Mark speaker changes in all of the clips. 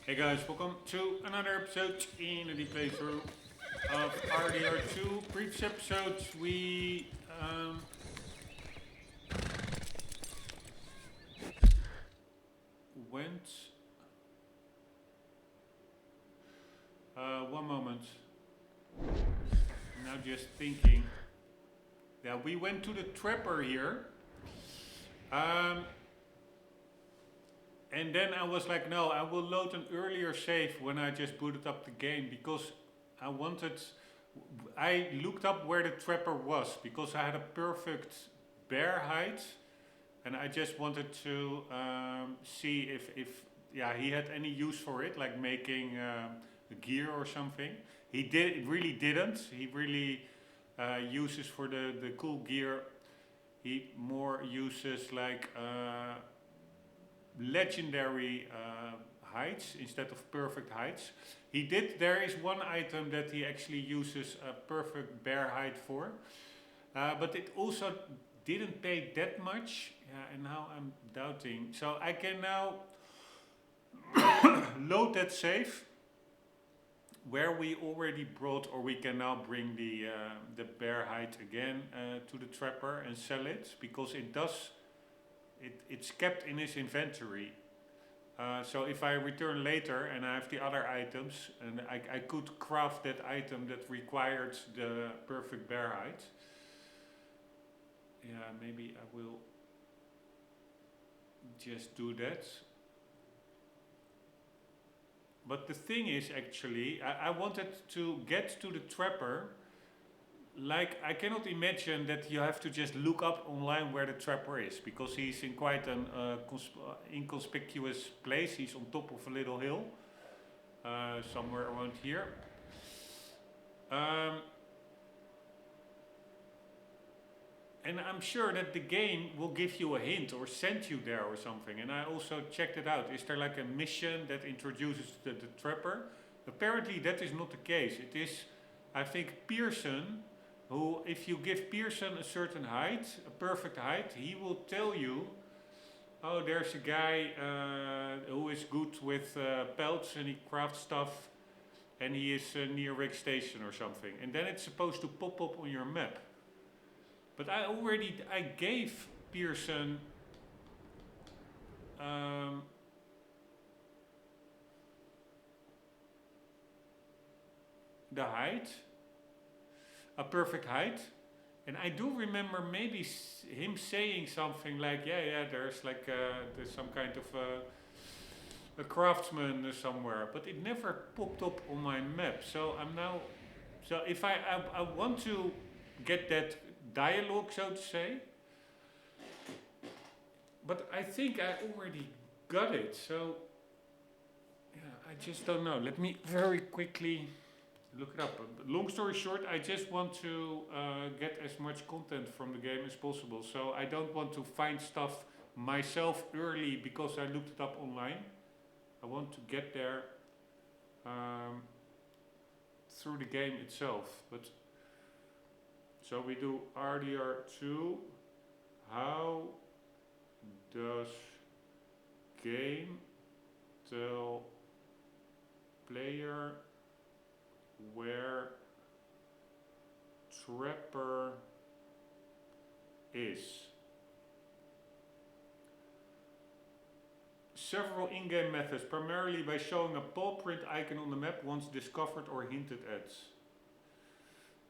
Speaker 1: Hey guys, welcome to another episode in the playthrough of RDR2. Previous episodes we went. One moment. I'm now just thinking. Yeah, we went to the trapper here. And then I was like, no, I will load an earlier save when I just booted up the game because I wanted. I looked up where the trapper was because I had a perfect bear height, and I just wanted to see if yeah he had any use for it, like making a gear or something. He really didn't. He really uses for the cool gear. He more uses like legendary heights instead of perfect heights. He did. There is one item that he actually uses a perfect bear height for, but it also didn't pay that much. Yeah, and now I'm doubting. So I can now load that save where we already brought, or we can now bring the bear height again to the trapper and sell it because it does. It's kept in his inventory. So if I return later and I have the other items, and I could craft that item that required the perfect bear height. Yeah, maybe I will just do that. But the thing is, actually, I wanted to get to the trapper. Like, I cannot imagine that you have to just look up online where the trapper is, because he's in quite an inconspicuous place. He's on top of a little hill, somewhere around here. And I'm sure that the game will give you a hint or send you there or something. And I also checked it out. Is there like a mission that introduces the trapper? Apparently that is not the case. It is, I think, Pearson, who, if you give Pearson a certain height, a perfect height, he will tell you, oh, there's a guy who is good with pelts and he crafts stuff and he is near Rick Station or something. And then it's supposed to pop up on your map. But I gave Pearson the height, a perfect height, and I do remember maybe him saying something like, yeah, there's like there's some kind of a craftsman somewhere, but it never popped up on my map. So I'm now, so if I want to get that dialogue, so to say. But I think I already got it, so yeah, I just don't know. Let me very quickly look it up. Long story short, I just want to get as much content from the game as possible. So I don't want to find stuff myself early because I looked it up online. I want to get there through the game itself. But so we do RDR2. How does game tell player where trapper is? Several in-game methods, primarily by showing a paw print icon on the map once discovered or hinted at.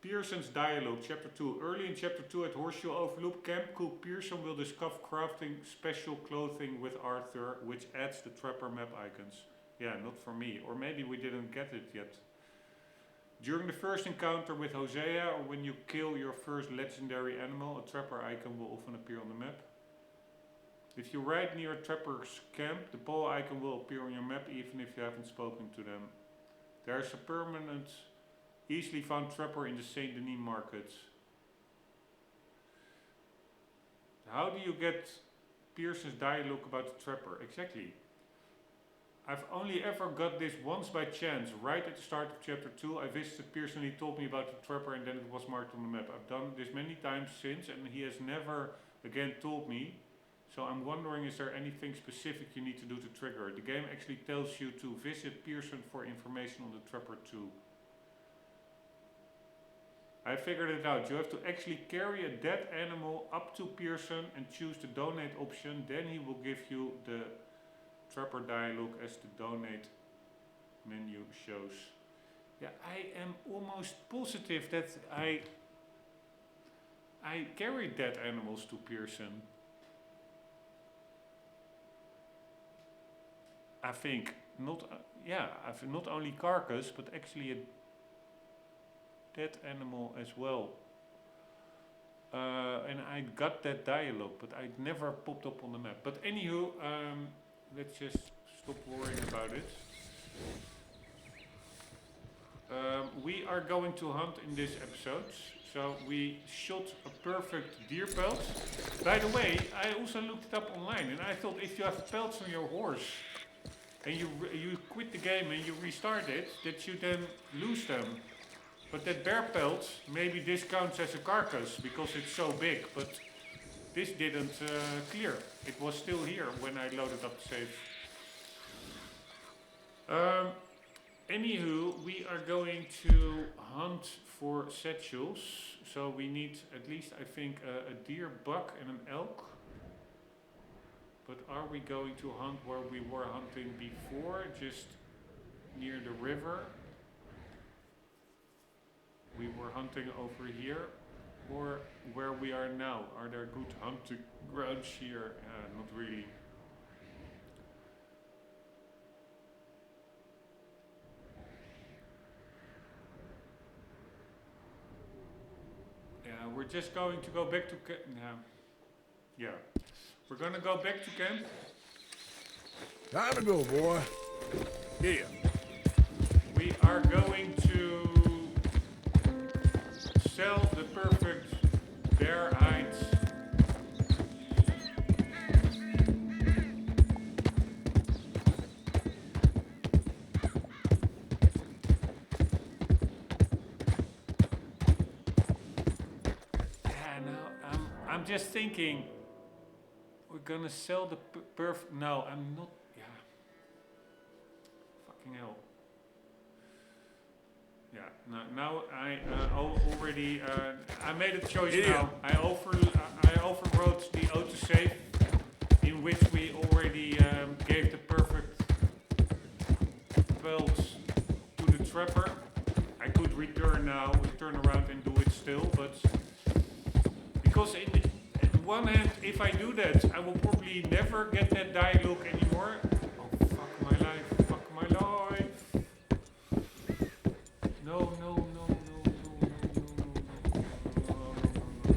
Speaker 1: Pearson's dialogue, Chapter 2. Early in Chapter 2 at Horseshoe Overlook, Camp Cook Pearson will discover crafting special clothing with Arthur, which adds the trapper map icons. Yeah, not for me. Or maybe we didn't get it yet. During the first encounter with Hosea, or when you kill your first legendary animal, a trapper icon will often appear on the map. If you ride near a trapper's camp, the paw icon will appear on your map even if you haven't spoken to them. There is a permanent, easily found trapper in the Saint Denis market. How do you get Pearson's dialogue about the trapper? Exactly. I've only ever got this once by chance. Right at the start of Chapter 2, I visited Pearson, he told me about the trapper and then it was marked on the map. I've done this many times since and he has never again told me. So I'm wondering, is there anything specific you need to do to trigger it? The game actually tells you to visit Pearson for information on the Trapper 2. I figured it out. You have to actually carry a dead animal up to Pearson and choose the donate option. Then he will give you the Trapper dialogue as the donate menu shows. Yeah, I am almost positive that I carried dead animals to Pearson. I think not. I've not only carcass, but actually a dead animal as well. And I got that dialogue, but I never popped up on the map. But anywho, let's just stop worrying about it. We are going to hunt in this episode. So we shot a perfect deer pelt. By the way, I also looked it up online, and I thought if you have pelts on your horse and you quit the game and you restart it, that you then lose them. But that bear pelt, maybe this counts as a carcass because it's so big, but this didn't clear. It was still here when I loaded up the save. Anywho, we are going to hunt for satchels. So we need at least, I think, a deer, buck and an elk. But are we going to hunt where we were hunting before, just near the river? We were hunting over here, or where we are now? Are there good hunting grounds here? Not really. Yeah, we're just going to go back to camp. Yeah, we're gonna go back to camp.
Speaker 2: Time to go, boy. Yeah.
Speaker 1: We are going to sell the perfect bear hides. Yeah, no, I'm just thinking we're gonna sell the perfect. No, I'm not. Yeah. Fucking hell. Yeah, now I already I made a choice now. I overwrote the autosave in which we already gave the perfect pelts to the trapper. I could return now, turn around and do it still, but because on one hand, if I do that, I will probably never get that dialogue anymore. Oh fuck my life! Fuck my life! No.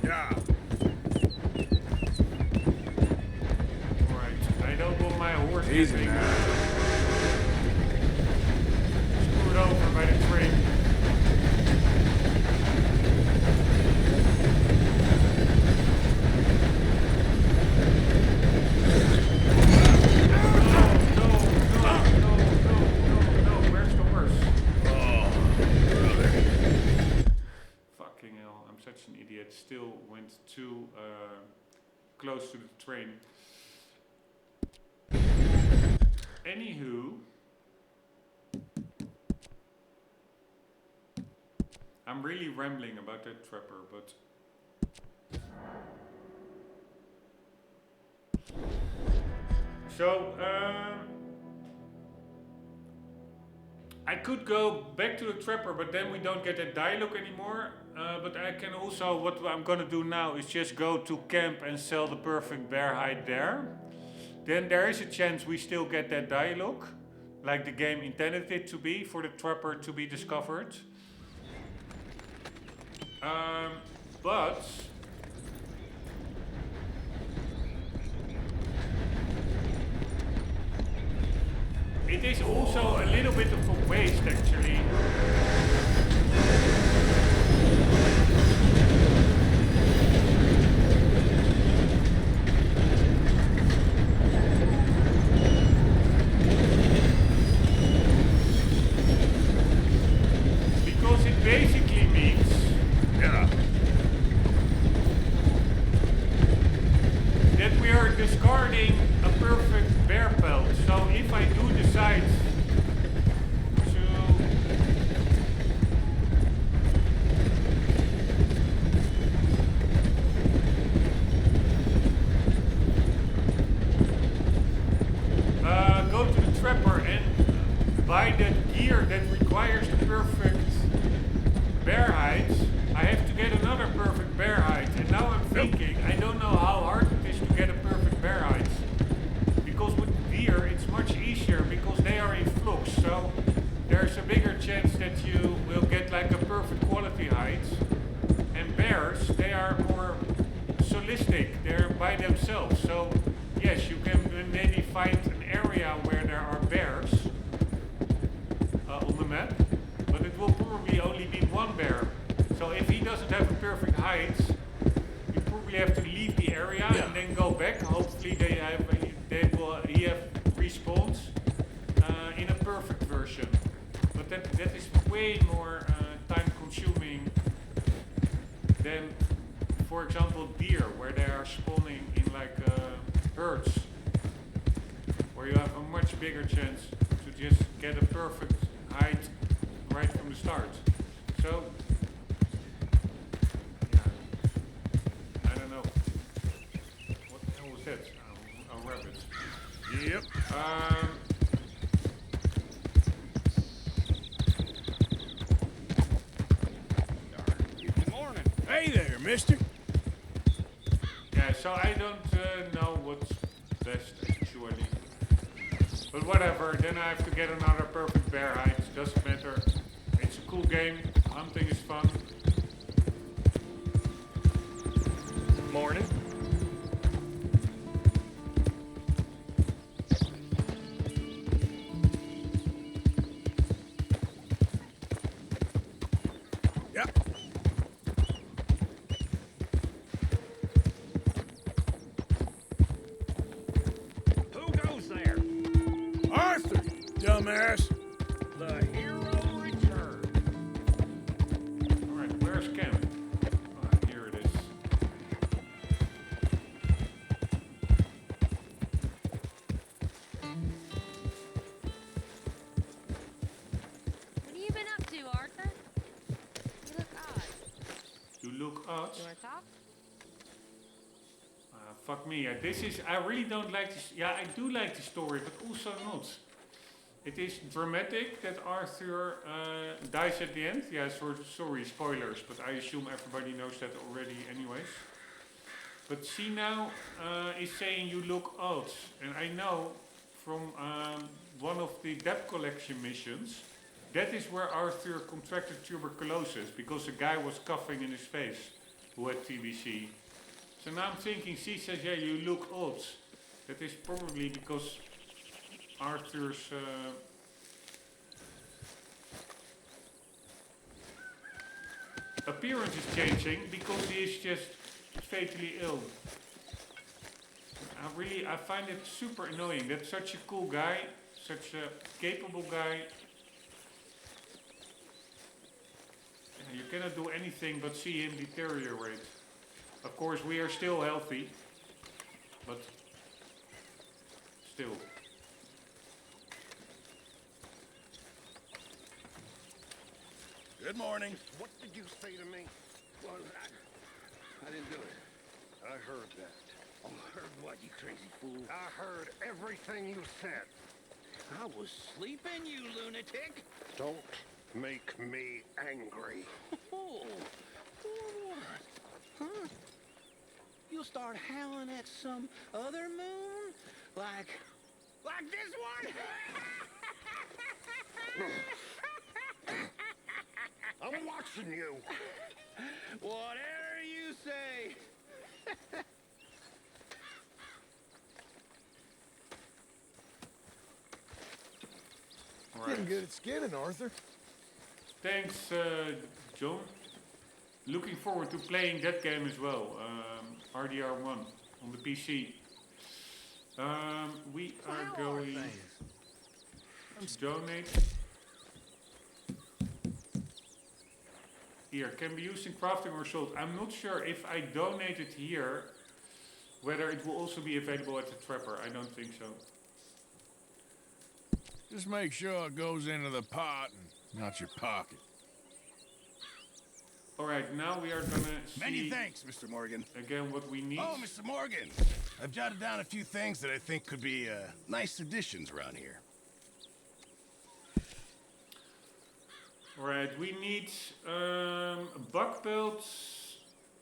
Speaker 2: Yeah.
Speaker 1: Alright, I don't want my horse
Speaker 2: Easy
Speaker 1: getting
Speaker 2: now.
Speaker 1: screwed over by the train. No, where's the horse?
Speaker 2: Oh, brother.
Speaker 1: Fucking hell, I'm such an idiot. Still went too close to the train. Anywho, I'm really rambling about that trapper, but so I could go back to the trapper, but then we don't get that dialogue anymore. But I can also, what I'm gonna do now is just go to camp and sell the perfect bear hide there. Then there is a chance we still get that dialogue, like the game intended it to be, for the trapper to be discovered. But it is also a little bit of a waste, actually. Because it basically means that we are discarding buy that gear that requires the perfect bear height, I have to get another perfect bear height. And now I'm thinking, I don't know how hard it is to get a perfect bear height. Because with deer, it's much easier because they are in flux. So there's a bigger chance that you will get like a perfect quality height. And bears, they are more solistic. They're by themselves. So yes, you can maybe find an area where there are bears on the map, but it will probably only be one bear. So if he doesn't have a perfect height, you probably have to leave the area and then go back. Hopefully he have respawns in a perfect version. But that is way more time consuming than, for example, deer, where they are spawning in like herds, where you have a much bigger chance to just get a perfect height right from the start. So, yeah, I don't know. What the hell was that? A rabbit.
Speaker 2: Yep.
Speaker 3: Good morning.
Speaker 2: Hey there, mister.
Speaker 1: Yeah, so I don't know what's best actually. But whatever, then I have to get another perfect bear height, doesn't matter. It's a cool game, hunting is fun.
Speaker 3: Morning.
Speaker 2: Yep.
Speaker 3: Who goes there?
Speaker 2: Arthur, dumbass.
Speaker 3: The hero returned.
Speaker 1: Alright, where's Ken? Ah, here it is.
Speaker 4: What have you been up to, Arthur? You look odd.
Speaker 1: You look odd.
Speaker 4: You wanna talk?
Speaker 1: Fuck me. I really don't like this. Yeah, I do like the story, but also not. It is dramatic that Arthur dies at the end. Yeah, sorry, spoilers, but I assume everybody knows that already anyways. But see now, is saying you look odd. And I know from one of the debt collection missions, that is where Arthur contracted tuberculosis, because a guy was coughing in his face who had TBC. So now I'm thinking, she says, yeah, you look odd. That is probably because Arthur's appearance is changing because he is just fatally ill. I find it super annoying. That's such a cool guy, such a capable guy. You cannot do anything but see him deteriorate. Of course, we are still healthy, but still.
Speaker 2: Good morning.
Speaker 3: What did you say to me? Well, I didn't do it. I heard that. Oh, heard what, you crazy fool? I heard everything you said. I was sleeping, you lunatic. Don't make me angry. Oh, for what? Huh? You'll start howling at some other moon? Like this one? I'm watching you. Whatever you say.
Speaker 2: Getting good at skinning, Arthur.
Speaker 1: Thanks, John. Looking forward to playing that game as well. RDR1 on the PC. We are going to donate. Here, can be used in crafting or sold. I'm not sure if I donate it here, whether it will also be available at the Trapper. I don't think so.
Speaker 2: Just make sure it goes into the pot and not your pocket.
Speaker 1: Alright, now we are gonna see
Speaker 2: Many thanks, Mr. Morgan.
Speaker 1: again what we need.
Speaker 2: Oh, Mr. Morgan. I've jotted down a few things that I think could be nice additions around here.
Speaker 1: Alright, we need buck pelts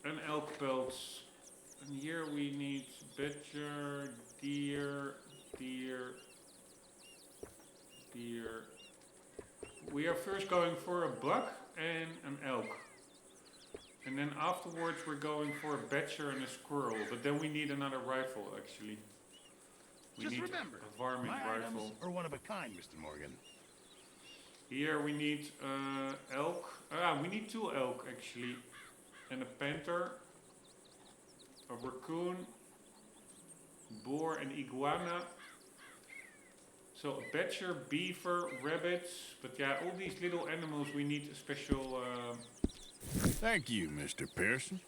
Speaker 1: and elk pelts. And here we need badger, deer. We are first going for a buck and an elk. And then afterwards we're going for a badger and a squirrel. But then we need another rifle actually. We
Speaker 5: Just
Speaker 1: need
Speaker 5: remember,
Speaker 1: a varmint
Speaker 5: my
Speaker 1: rifle.
Speaker 5: items are one of a kind, Mr. Morgan.
Speaker 1: Here we need elk. We need 2 elk actually. And a panther. A raccoon. Boar and iguana. So a badger, beaver, rabbits. But yeah, all these little animals we need a special...
Speaker 2: Thank you, Mr. Pearson.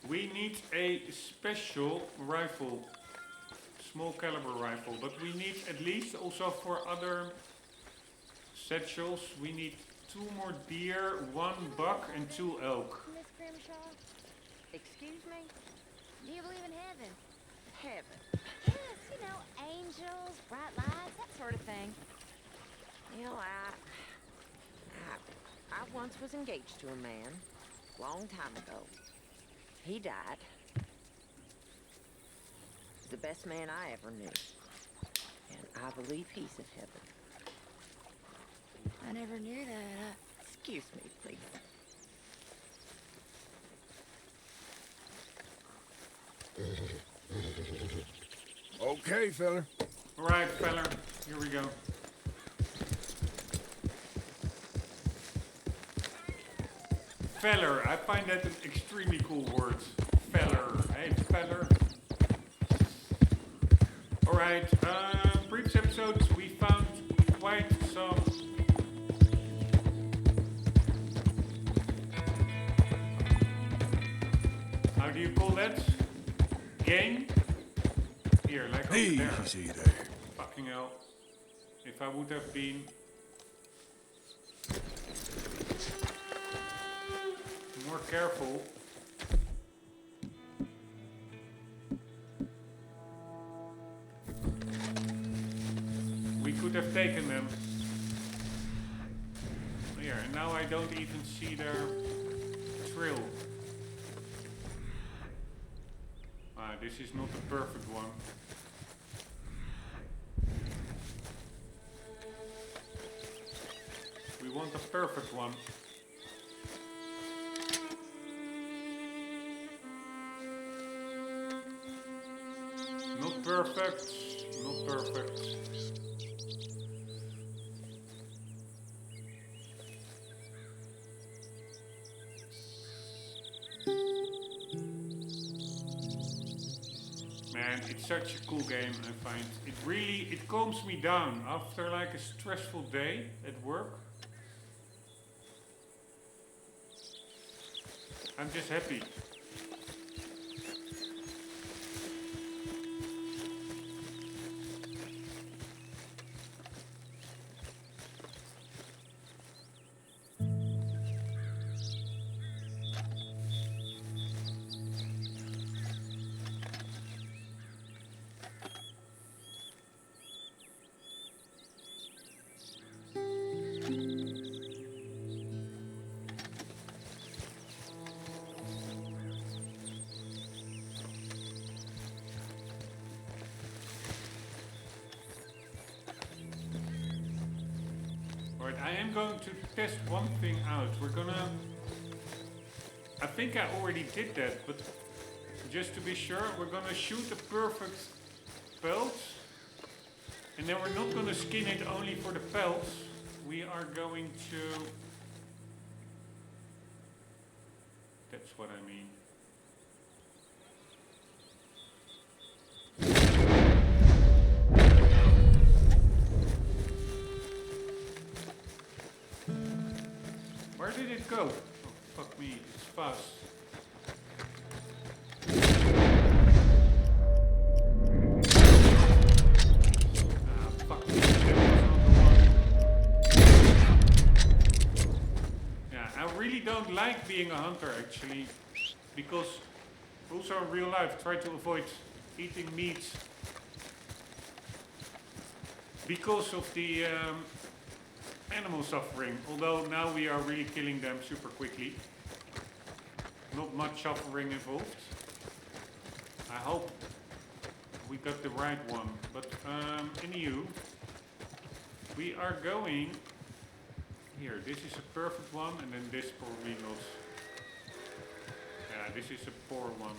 Speaker 1: We need a special rifle, small caliber rifle, but we need at least also for other satchels, we need 2 more deer, 1 buck and 2 elk.
Speaker 4: Miss Grimshaw?
Speaker 6: Excuse me?
Speaker 4: Do you believe in heaven?
Speaker 6: Heaven.
Speaker 4: Yes, you know, angels, bright lights, that sort of thing.
Speaker 6: You know, I once was engaged to a man, long time ago. He died. The best man I ever knew. And I believe he's in heaven.
Speaker 4: I never knew that.
Speaker 6: Excuse me, please.
Speaker 2: Okay, feller.
Speaker 1: Alright, feller, here we go. Feller, I find that an extremely cool word. Feller, hey feller. Alright, previous episodes we found quite some... How do you call that? Game? Here, like over there.
Speaker 2: Easy there.
Speaker 1: Fucking hell. If I would have been... more careful. We could have taken them. Here, and now I don't even see their trail. This is not the perfect one. We want the perfect one. Not perfect, not perfect. Man, it's such a cool game, I find. It calms me down after like a stressful day at work. I'm just happy. I am going to test one thing out. I think I already did that, but just to be sure, we're gonna shoot a perfect pelt. And then we're not gonna skin it only for the pelts. We are going to... That's what I mean. Where did it go? Oh, fuck me, it's fast. Ah, fuck me, that was not the one. Yeah, I really don't like being a hunter actually, because Also in real life, try to avoid eating meat because of the animal suffering. Although now we are really killing them super quickly. Not much suffering involved. I hope we got the right one. But anywho, we are going here. This is a perfect one, and then this probably not. Yeah, this is a poor one.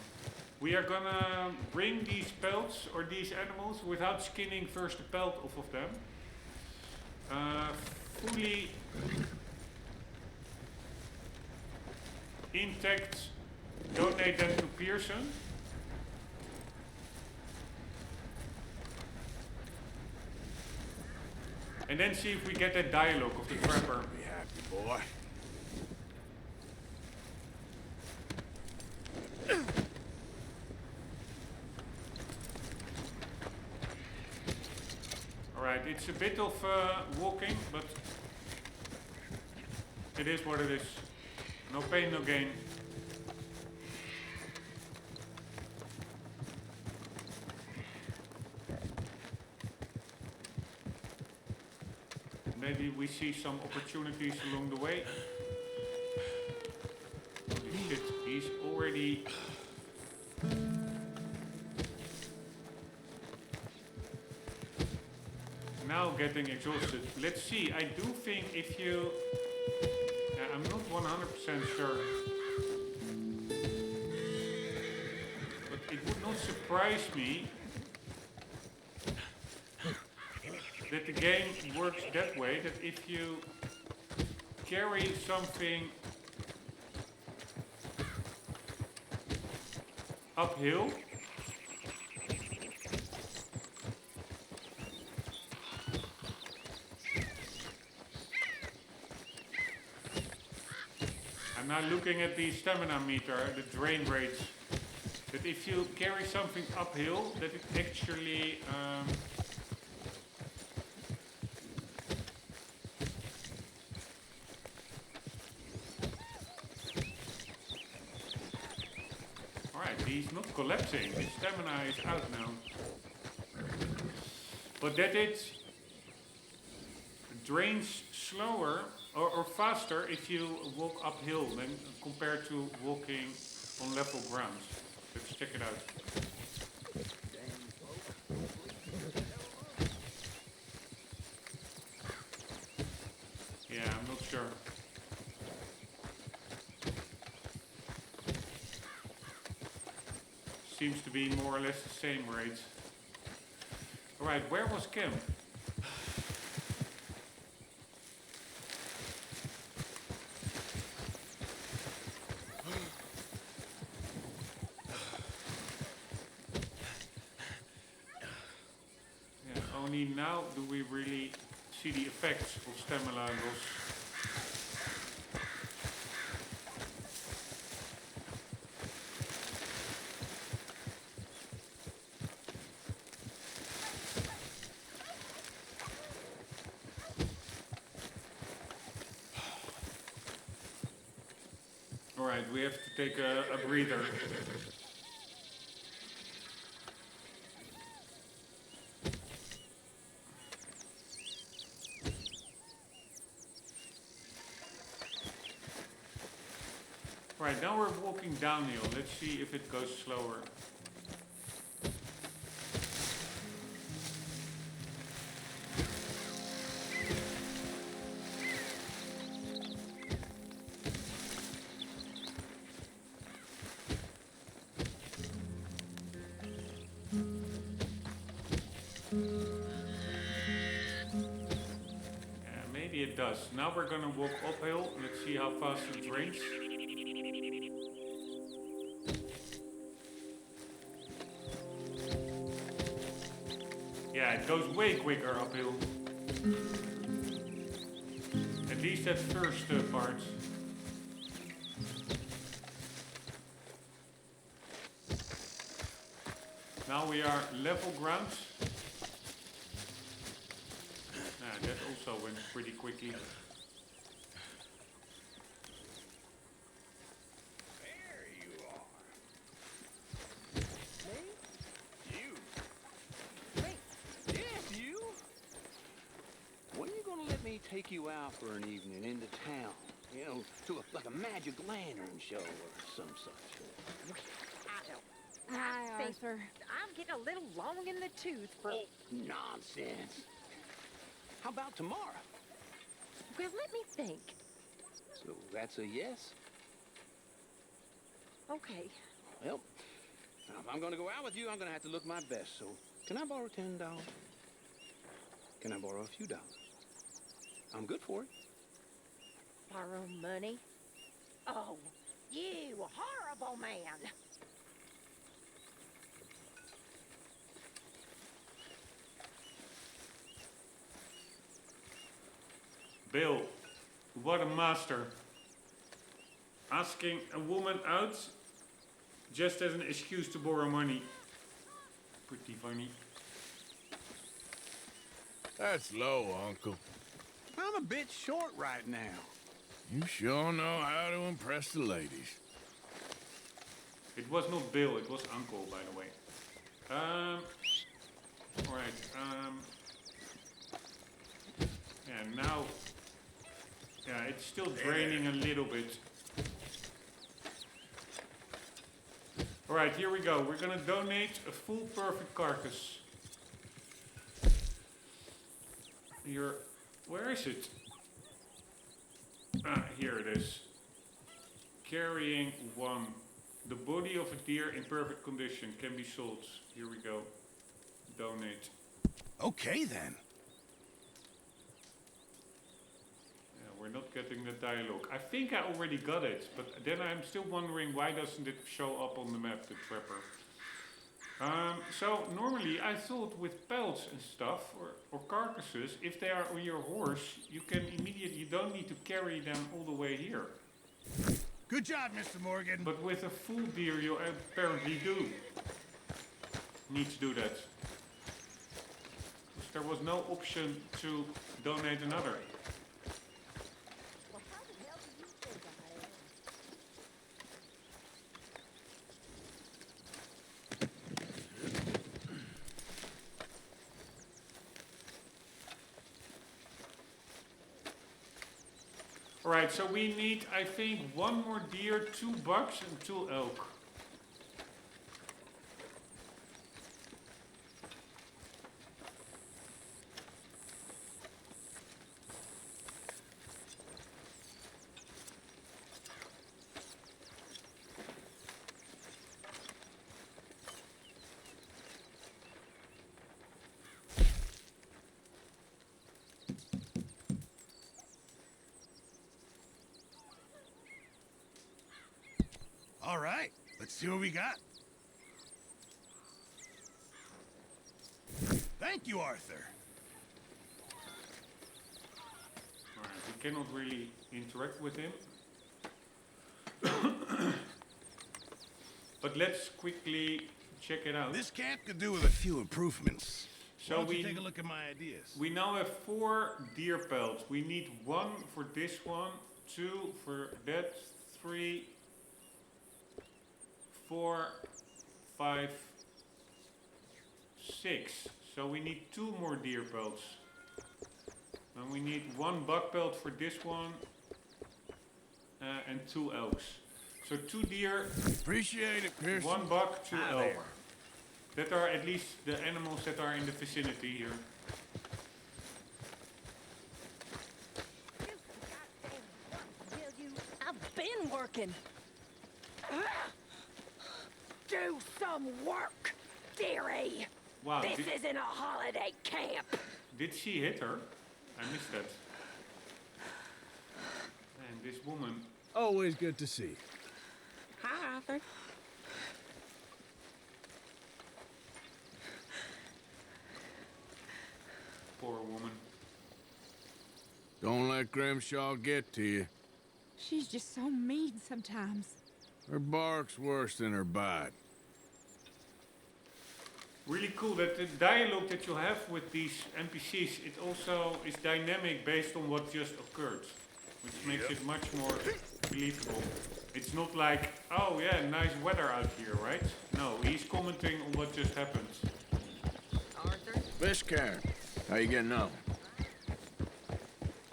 Speaker 1: We are gonna bring these pelts or these animals without skinning first the pelt off of them. Fully intact, donate them to Pearson. And then see if we get that dialogue of the trapper.
Speaker 5: Be happy, boy.
Speaker 1: Alright, it's a bit of walking, but it is what it is. No pain, no gain. Maybe we see some opportunities along the way. Holy shit, he's already... now getting exhausted. Let's see, I do think if you... I'm not 100% sure. But it would not surprise me that the game works that way, that if you carry something uphill, I'm now looking at the stamina meter, the drain rates, that if you carry something uphill, that it actually he's not collapsing, his stamina is out now. But that it drains slower or faster if you walk uphill than compared to walking on level ground. Let's check it out. Yeah, I'm not sure. Seems to be more or less the same rate. Alright, where was camp? Yeah, only now do we really see the effects of stamina loss. Alright, we have to take a breather. Right, now we're walking downhill. Let's see if it goes slower. Maybe it does. Now we're gonna walk uphill. Let's see how fast it drains. Yeah, it goes way quicker uphill. At least that first part. Now we are level ground. That also went pretty quickly.
Speaker 5: There you are.
Speaker 3: take you out for an evening into town. You know, to like a magic lantern show or some such.
Speaker 6: Hi, Arthur. I'm getting a little long in the tooth for...
Speaker 3: Oh, nonsense. How about tomorrow?
Speaker 6: Well, let me think.
Speaker 3: So that's a yes?
Speaker 6: Okay.
Speaker 3: Well, now if I'm gonna go out with you, I'm gonna have to look my best. So, can I borrow $10? Can I borrow a few dollars? I'm good for it.
Speaker 6: Borrow money? Oh, you horrible man.
Speaker 1: Bill, what a master. Asking a woman out just as an excuse to borrow money. Pretty funny.
Speaker 2: That's low, Uncle.
Speaker 3: I'm a bit short right now.
Speaker 2: You sure know how to impress the ladies.
Speaker 1: It was not Bill, it was Uncle, by the way. Alright, yeah, now... Yeah, it's still draining a little bit. Alright, here we go. We're gonna donate a full perfect carcass. Here, where is it? Ah, here it is. Carrying one. The body of a deer in perfect condition can be sold. Here we go. Donate.
Speaker 5: Okay, then.
Speaker 1: We're not getting the dialogue. I think I already got it, but then I'm still wondering why doesn't it show up on the map, the trapper. So normally I thought with pelts and stuff, or carcasses, if they are on your horse, you can immediately, you don't need to carry them all the way here.
Speaker 5: Good job, Mr. Morgan.
Speaker 1: But with a full deer you apparently do need to do that. Because there was no option to donate another. Alright, so we need, I think, one more deer, 2 bucks and 2 elk.
Speaker 5: All right, let's see what we got. Thank you, Arthur.
Speaker 1: Alright, we cannot really interact with him. But let's quickly check it out.
Speaker 5: This camp could do with a few improvements.
Speaker 1: So
Speaker 5: Why don't you take a look at my ideas?
Speaker 1: we now have 4 deer pelts. We need 1 for this one, 2 for that, 3, 4, 5, 6. So we need 2 more deer pelts. And we need 1 buck pelt for this one. And 2 elks. So 2 deer,
Speaker 2: Appreciate it, Pearson.
Speaker 1: 1 buck, 2
Speaker 5: Hi
Speaker 1: elk.
Speaker 5: there.
Speaker 1: That are at least the animals that are in the vicinity here.
Speaker 6: I've been working. Do some work, dearie.
Speaker 1: Wow,
Speaker 6: This isn't a holiday camp.
Speaker 1: did she hit her? I missed that. And this woman,
Speaker 7: Always good to see.
Speaker 6: Hi, Arthur.
Speaker 1: poor woman.
Speaker 2: Don't let Grimshaw get to you.
Speaker 8: She's just so mean sometimes.
Speaker 2: Her bark's worse than her bite.
Speaker 1: Really cool that the dialogue that you have with these NPCs, it also is dynamic based on what just occurred. Which makes it much more believable. It's not like, oh yeah, nice weather out here, right? No, he's commenting on what just happened.
Speaker 6: Arthur?
Speaker 2: Fish Karen, how you getting on?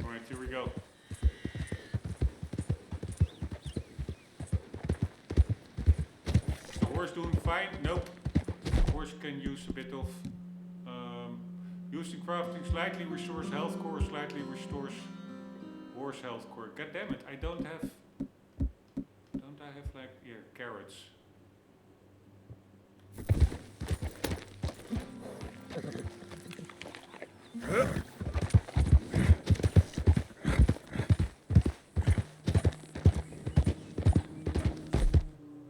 Speaker 1: Alright, here we go. Is the horse doing fine? Nope. The horse can use a bit of... used in crafting slightly restores health core, slightly restores horse health core. God damn it, I don't have... Don't I have like... Yeah, carrots.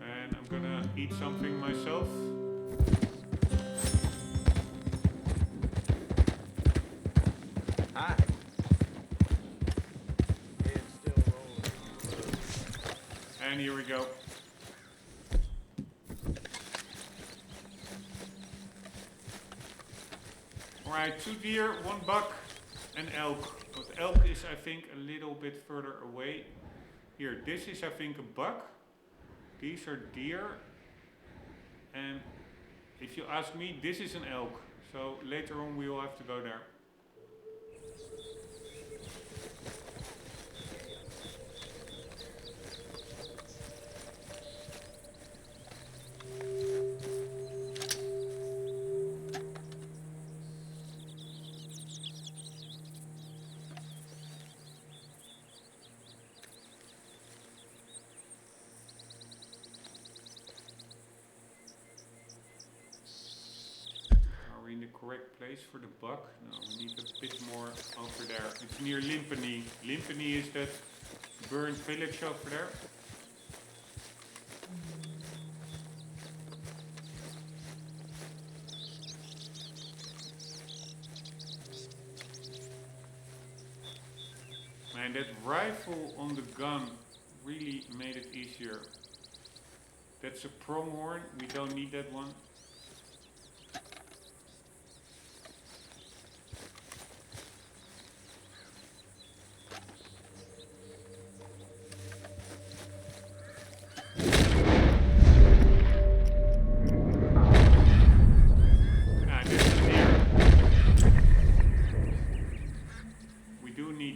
Speaker 1: And I'm gonna eat something myself.
Speaker 3: Hi. It's still rolling.
Speaker 1: And here we go. Alright, 2 deer, 1 buck, and elk. But elk is, I think, a little bit further away. Here, this is, I think, a buck. These are deer. And if you ask me, this is an elk. So later on we will have to go there. In the correct place for the buck? No, we need a bit more over there. It's near Limpany. Limpany is that burned village over there. And that rifle on the gun really made it easier. That's a pronghorn. We don't need that one.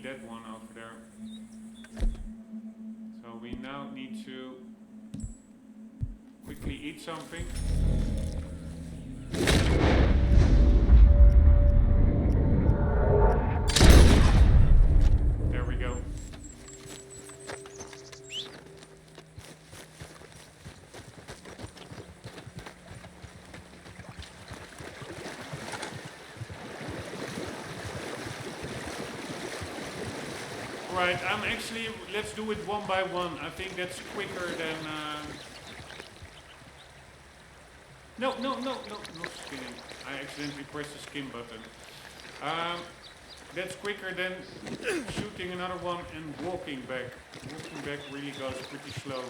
Speaker 1: That one over there. So we now need to quickly eat something. There we go. Right, I'm actually, let's do it one by one. I think that's quicker than... No, not skinning. I accidentally pressed the skin button. That's quicker than shooting another one and walking back. Walking back really goes pretty slow.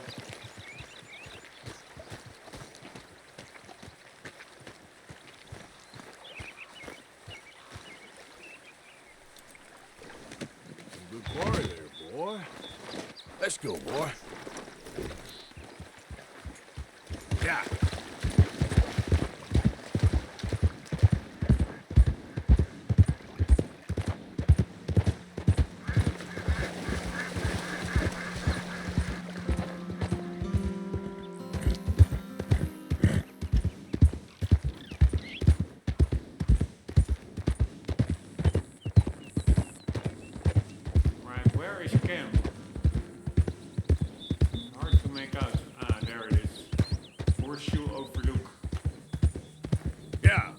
Speaker 5: Good quarry there, boy. Let's go, boy. Yeah.
Speaker 1: Where is camp? Hard to make out. Ah, there it is. Horseshoe Overlook.
Speaker 5: Yeah.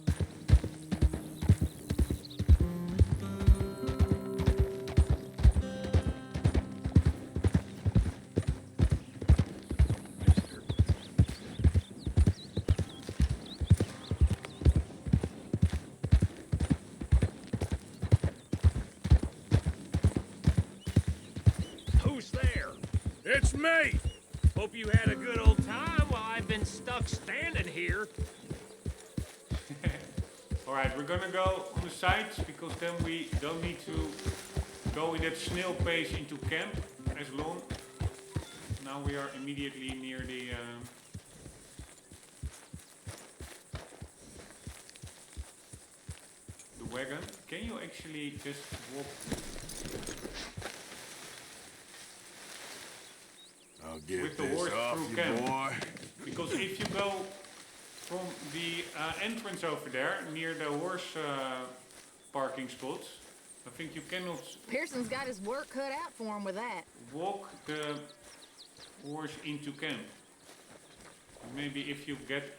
Speaker 3: Who's there?
Speaker 5: It's me.
Speaker 3: Hope you had a good old time while I've been stuck standing here.
Speaker 1: Alright, we're gonna go on the sides because then we don't need to go in that snail pace into camp as long. Now we are immediately near the wagon. can you actually just walk?
Speaker 5: I'll get
Speaker 1: With the
Speaker 5: this
Speaker 1: horse
Speaker 5: off
Speaker 1: through
Speaker 5: you,
Speaker 1: camp.
Speaker 5: boy.
Speaker 1: Because if you go from the entrance over there, near the horse parking spots, I think you cannot
Speaker 7: Pearson's got his work cut out for him with that.
Speaker 1: walk the horse into camp. Maybe if you get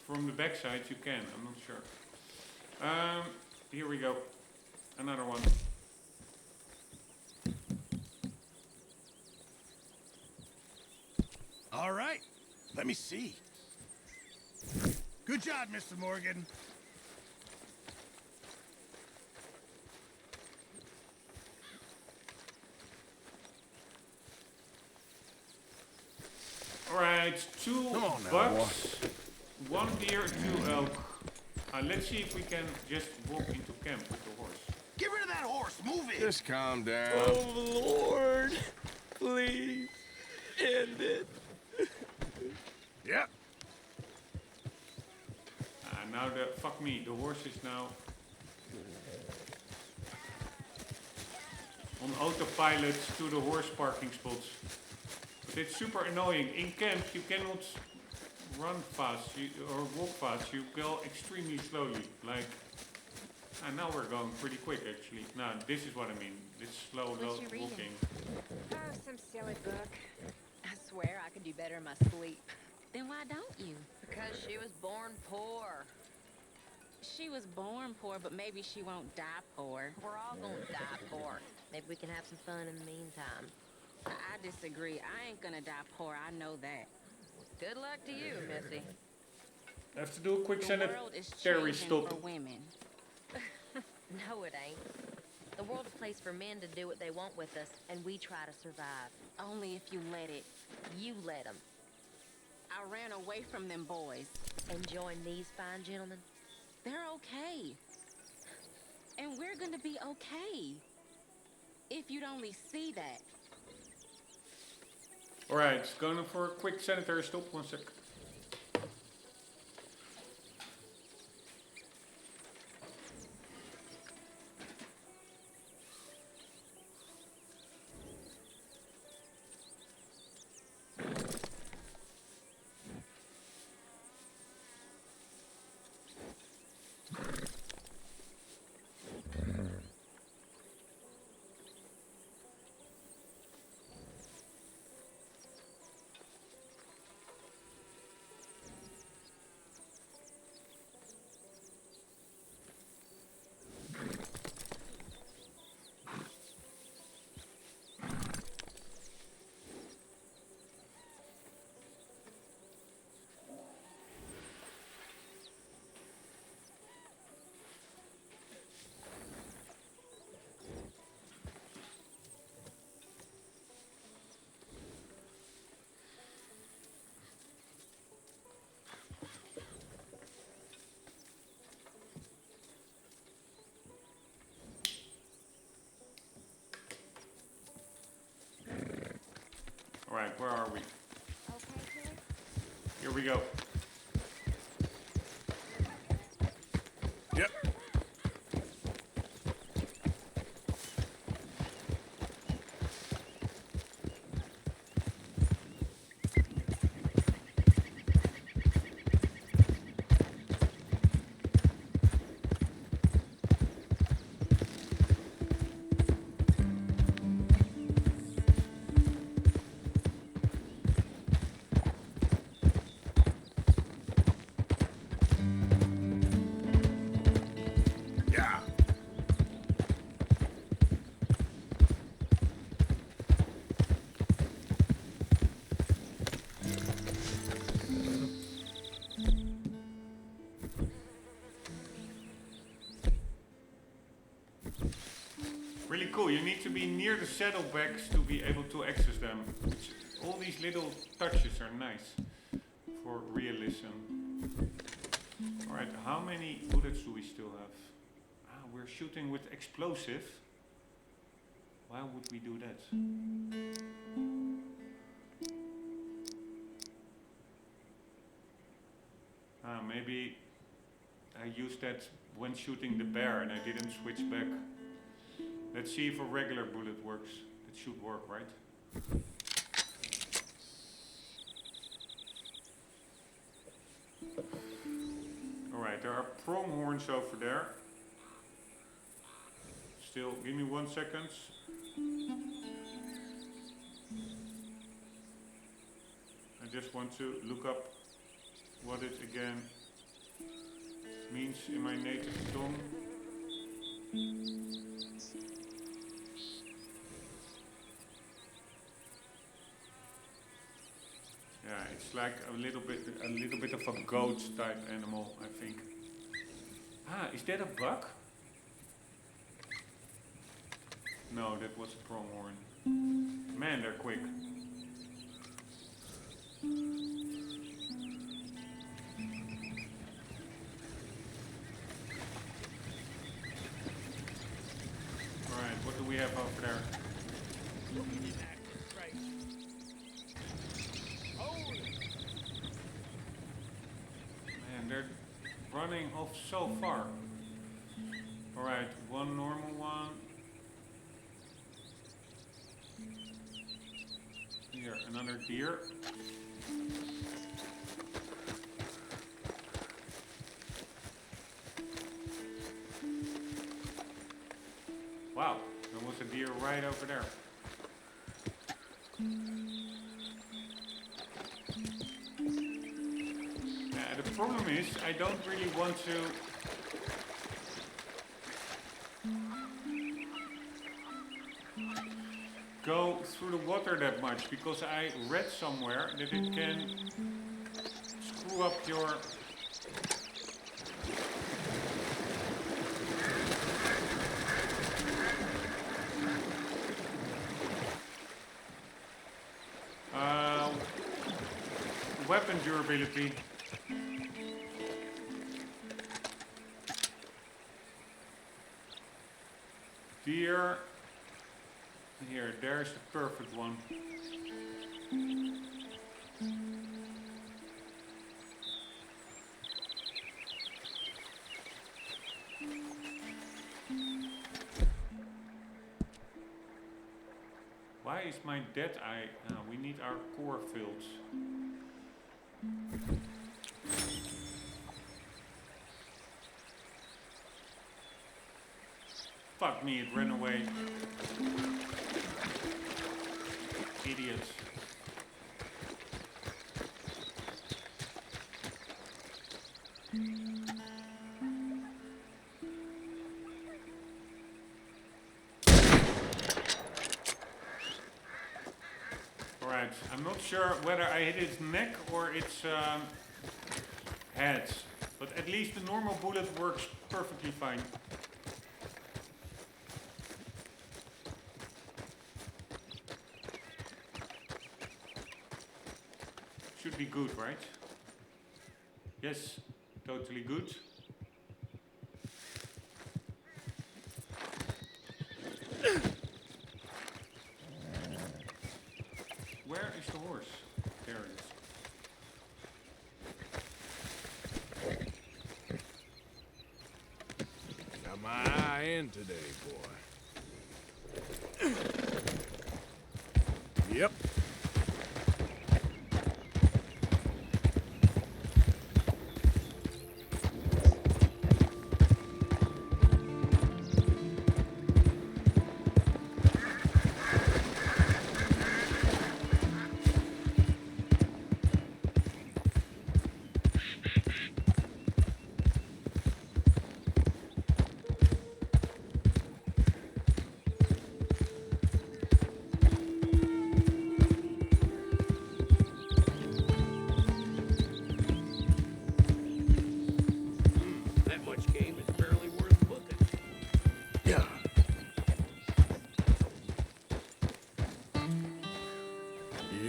Speaker 1: from the backside you can, I'm not sure. Here we go. Another one.
Speaker 3: All right, let me see. Good job, Mr. Morgan.
Speaker 1: Alright, 2
Speaker 5: Come on now,
Speaker 1: bucks, 1 deer, 2 elk. Let's see if we can just walk into camp with the horse.
Speaker 3: Get rid of that horse. Move it.
Speaker 5: Just calm down.
Speaker 9: Oh, Lord. Please. End it.
Speaker 3: Yep.
Speaker 1: Now fuck me, the horse is now on autopilot to the horse parking spots. But it's super annoying. In camp you cannot run fast or walk fast, you go extremely slowly. Like, and now we're going pretty quick actually. Now this is what I mean, this slow
Speaker 4: What you reading?
Speaker 1: walking.
Speaker 6: Oh, some silly book. I swear I could do better in my sleep.
Speaker 4: Then why don't you?
Speaker 6: Because she was born poor.
Speaker 4: She was born poor, but maybe she won't die poor.
Speaker 6: We're all gonna die poor. Maybe we can have some fun in the meantime.
Speaker 4: I disagree. I ain't gonna die poor. I know that.
Speaker 6: Good luck to you, Missy.
Speaker 1: I have to do a quick
Speaker 4: The world is
Speaker 1: sanitary
Speaker 4: changing
Speaker 1: stop.
Speaker 4: for women.
Speaker 6: No, it ain't. The world's a place for men to do what they want with us, and we try to survive.
Speaker 4: Only if you let it.
Speaker 6: You let them.
Speaker 4: I ran away from them boys.
Speaker 6: And join these fine gentlemen.
Speaker 4: They're okay. And we're gonna be okay. If you'd only see that.
Speaker 1: Alright, going for a quick sanitary stop, 1 sec. Alright, where are we? Here we go.
Speaker 5: Yep. Yeah.
Speaker 1: Really cool. You need to be near the saddlebags to be able to access them. All these little touches are nice for realism. Alright, how many bullets do we still have? Ah, we're shooting with explosive. Why would we do that? Maybe I used that when shooting the bear and I didn't switch back. Let's see if a regular bullet works. It should work, right? Alright, there are pronghorns over there. Still, give me 1 second. I just want to look up what it again means in my native tongue. Yeah, it's like a little bit of a goat type animal, I think. Ah, is that a buck? No, that was a pronghorn. Man, they're quick. Alright, what do we have over there? Man, they're running off so far. Alright, one normal one. Here, another deer. Wow, there was a deer right over there. The problem is, I don't really want to go through the water that much, because I read somewhere that it can screw up your weapon durability. Deer. Here, there's the perfect one. Why is my dead eye? We need our core fields. Fuck me, it ran away. Idiots. Alright, I'm not sure whether I hit its neck or its head, but at least the normal bullet works perfectly fine. Should be good, right? Yes, totally good. Where is the horse? There it is.
Speaker 5: Got my eye in today, boy. Yep.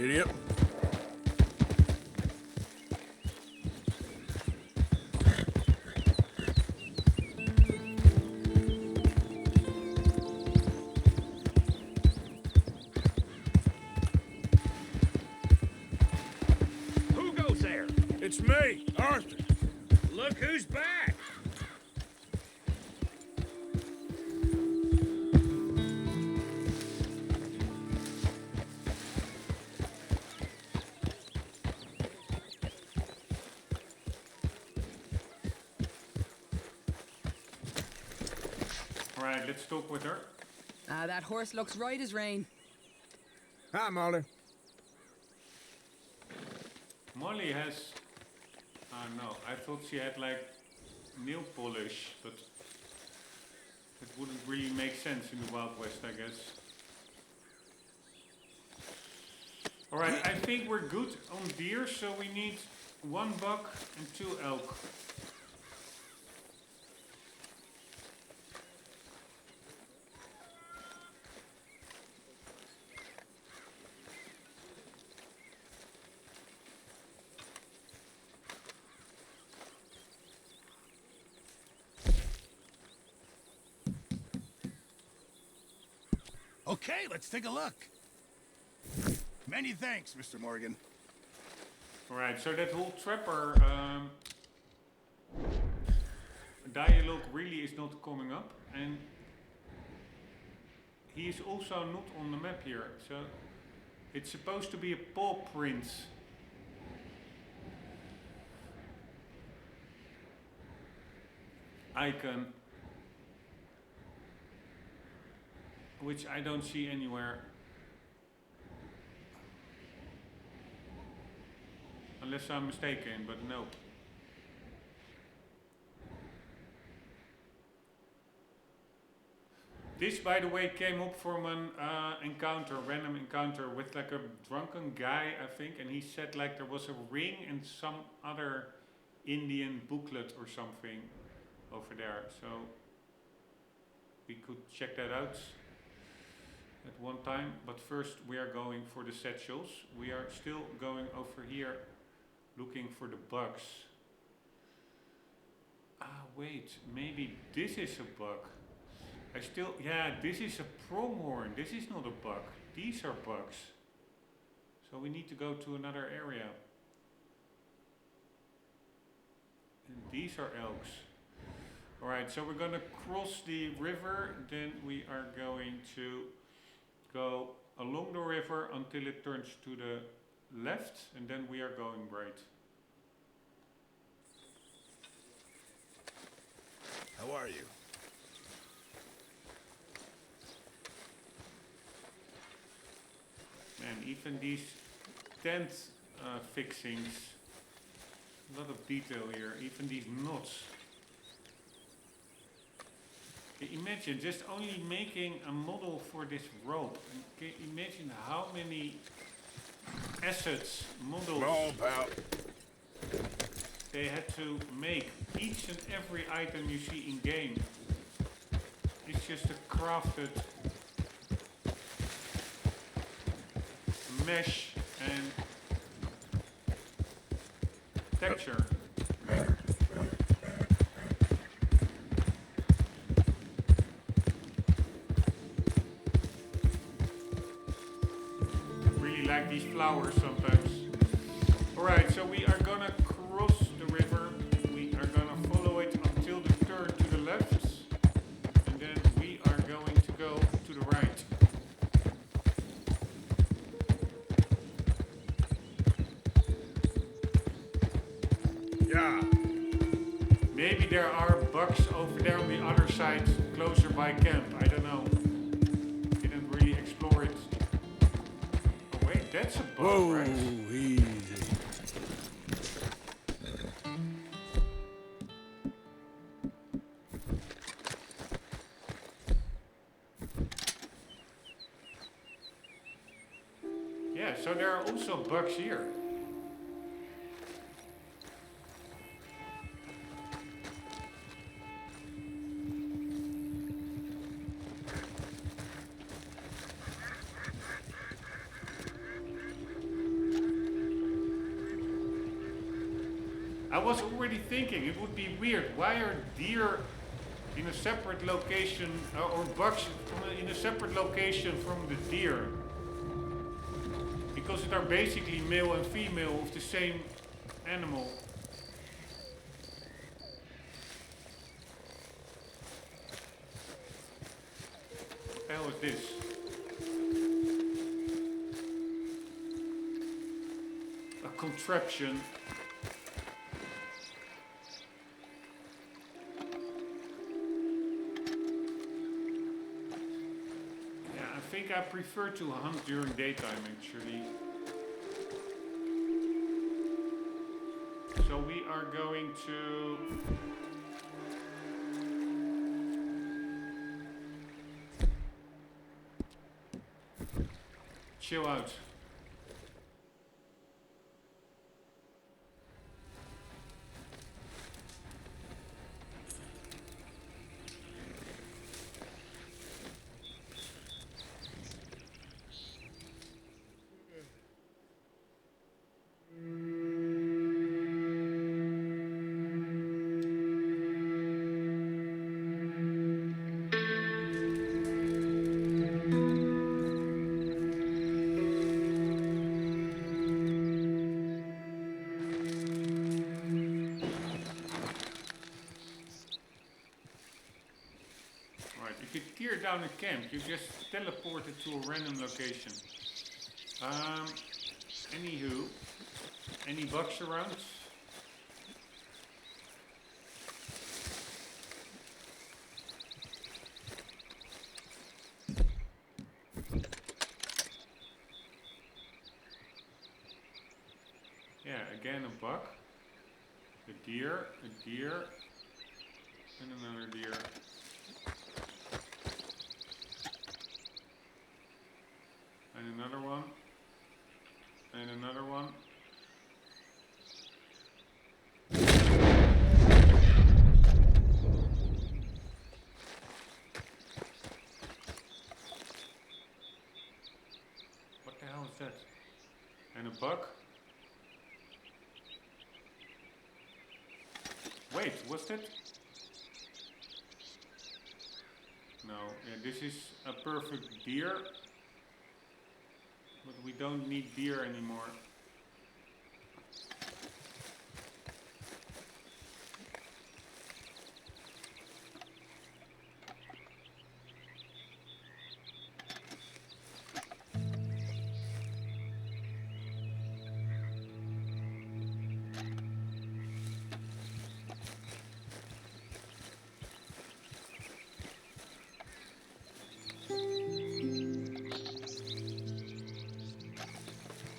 Speaker 5: Idiot.
Speaker 3: Who goes there?
Speaker 5: It's me, Arthur.
Speaker 3: Look who's back.
Speaker 1: Alright, let's talk with her.
Speaker 8: That horse looks right as rain.
Speaker 5: Hi, Molly.
Speaker 1: Molly has... no, I thought she had like nail polish, but it wouldn't really make sense in the Wild West, I guess. Alright, I think we're good on deer, so we need 1 buck and 2 elk.
Speaker 10: Okay, let's take a look. Many thanks, Mr. Morgan.
Speaker 1: Alright, so that whole trapper dialogue really is not coming up, and he is also not on the map here, so it's supposed to be a paw print. Icon, which I don't see anywhere. Unless I'm mistaken, but no. This, by the way, came up from an random encounter with like a drunken guy, I think, and he said like there was a ring and some other Indian booklet or something over there. So we could check that out at one time, but first we are going for the satchels. We are still going over here looking for the bugs. Ah wait, maybe this is a bug. Yeah, this is a pronghorn. This is not a bug. These are bugs. So we need to go to another area. And these are elks. Alright, so we're gonna cross the river, then we are going to go along the river until it turns to the left, and then we are going right.
Speaker 10: How are you?
Speaker 1: Man, even these tent fixings, a lot of detail here, even these knots. Imagine just only making a model for this rope. And can you imagine how many assets, models they had to make. Each and every item you see in game is just a crafted mesh and texture. Really like these flowers sometimes. Alright, so we are gonna cross the river. We are gonna follow it until the turn to the left. And then we are going to go to the right.
Speaker 10: Yeah.
Speaker 1: Maybe there are bugs over there on the other side, closer by camp. I don't know. Didn't really explore it. Oh wait, that's a bug,
Speaker 5: Whoa,
Speaker 1: right?
Speaker 5: easy.
Speaker 1: Yeah, so there are also bugs here. I was already thinking it would be weird. Why are deer in a separate location, or bugs in a separate location from the deer? Because they are basically male and female of the same animal. What the hell is this? A contraption. I prefer to hunt during daytime actually. So we are going to chill out. If you tear down a camp, you just teleport it to a random location. Anywho, any bugs around? Yeah, again a buck. A deer, and another deer. And another one. And another one. What the hell is that? And a buck. Wait, what's that? No, yeah, this is a perfect deer. But we don't need deer anymore.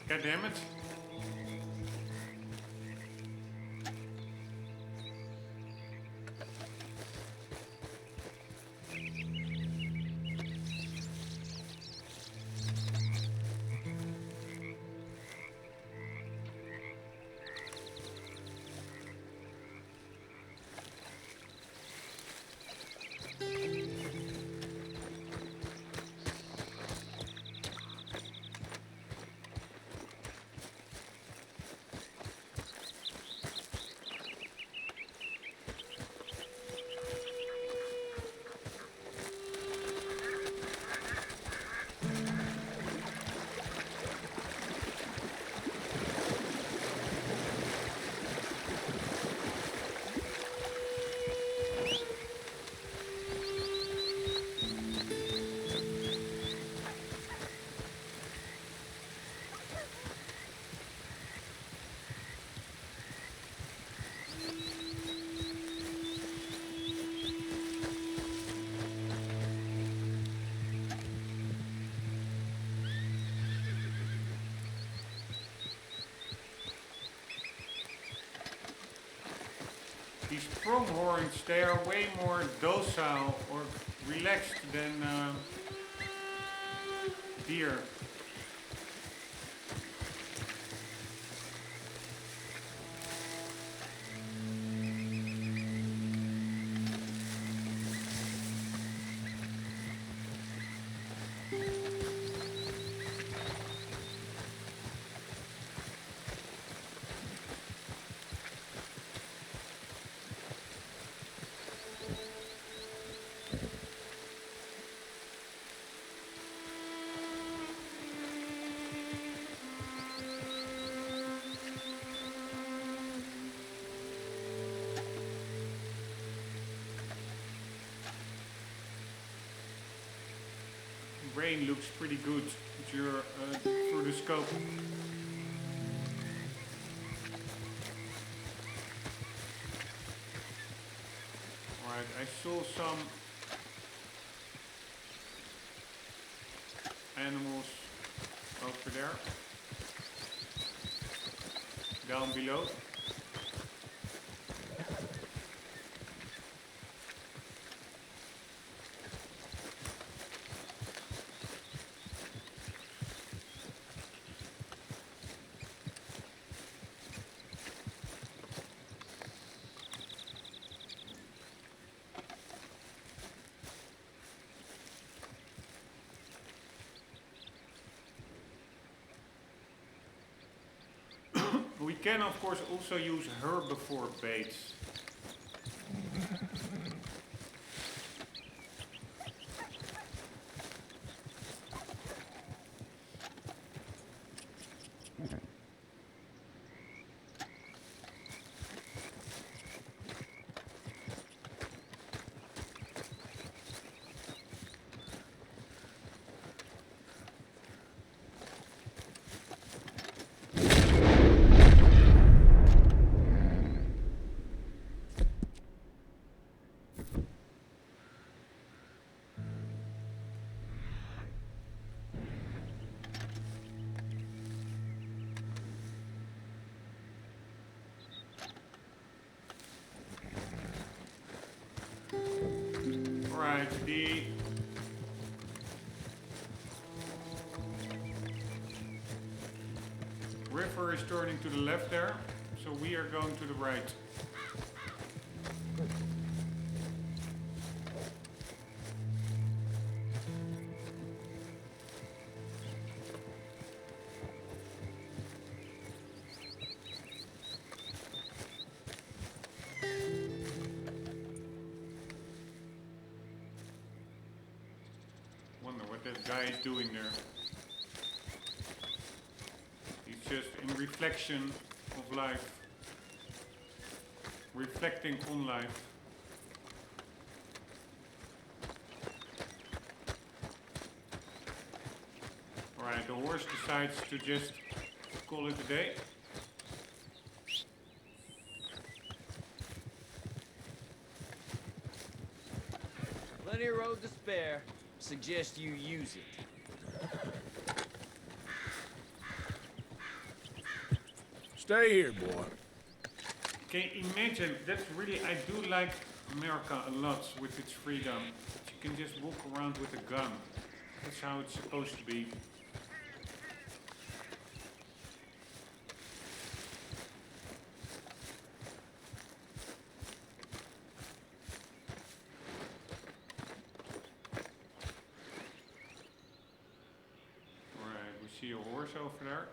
Speaker 1: God damn it. These pronghorns, they are way more docile or relaxed than deer. Rain looks pretty good through the scope. Alright, I saw animals over there. Down below. We can of course also use herbivore baits. Alright, the river is turning to the left there, so we are going to the right. Wonder what that guy is doing there. He's just in reflection of life. Reflecting on life. Alright, the horse decides to just call it a day.
Speaker 9: Plenty of road to spare. Suggest you use it.
Speaker 5: Stay here, boy.
Speaker 1: Can you imagine, that's really, I do like America a lot with its freedom. You can just walk around with a gun. That's how it's supposed to be. Alright, we see a horse over there.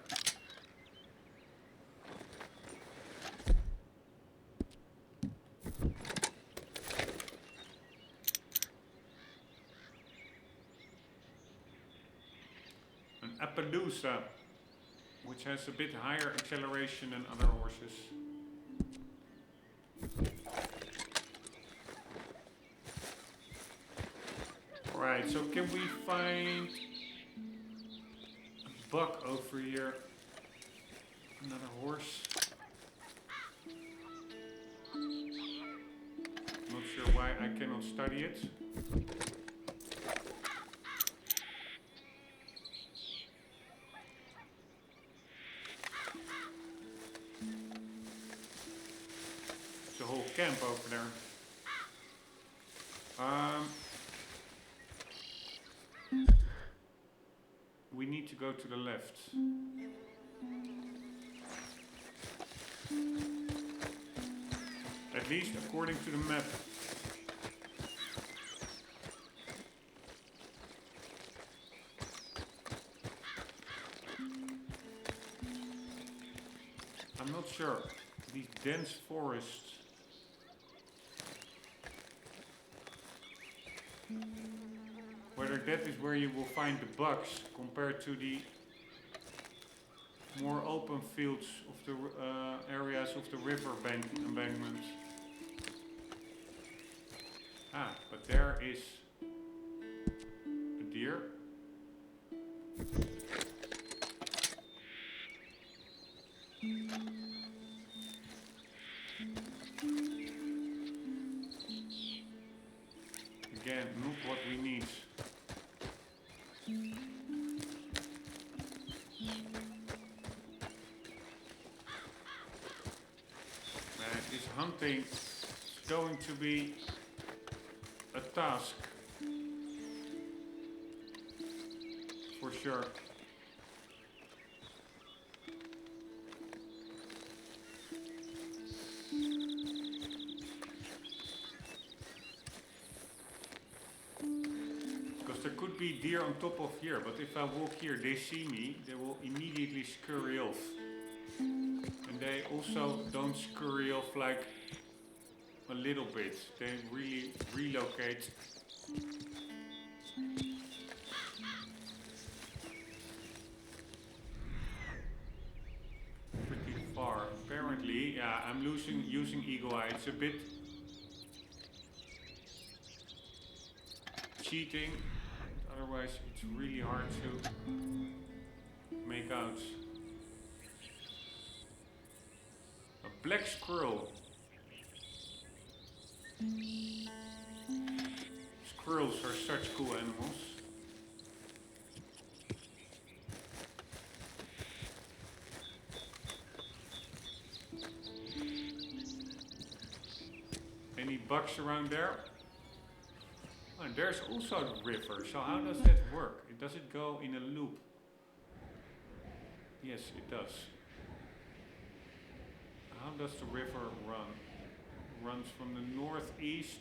Speaker 1: Appaloosa, which has a bit higher acceleration than other horses. Right, so can we find a buck over here? Another horse. Not sure why I cannot study it. Whole camp over there. We need to go to the left. At least according to the map. I'm not sure. These dense forests. Whether that is where you will find the bugs compared to the more open fields of the areas of the river embankment. Ah, but there is a deer. Again, not what we need. hunting is going to be a task. For sure. Because there could be deer on top of here, but if I walk here, they see me, they will immediately scurry off. And they also don't scurry off like a little bit. They really relocate. Pretty far. Apparently, yeah, I'm using Eagle Eye. It's a bit cheating. Otherwise, it's really hard to make out. A black squirrel. Squirrels are such cool animals. Any bugs around there? Oh, and there's also a river, so how does that work? Does it go in a loop? Yes, it does. How does the river run? It runs from the northeast,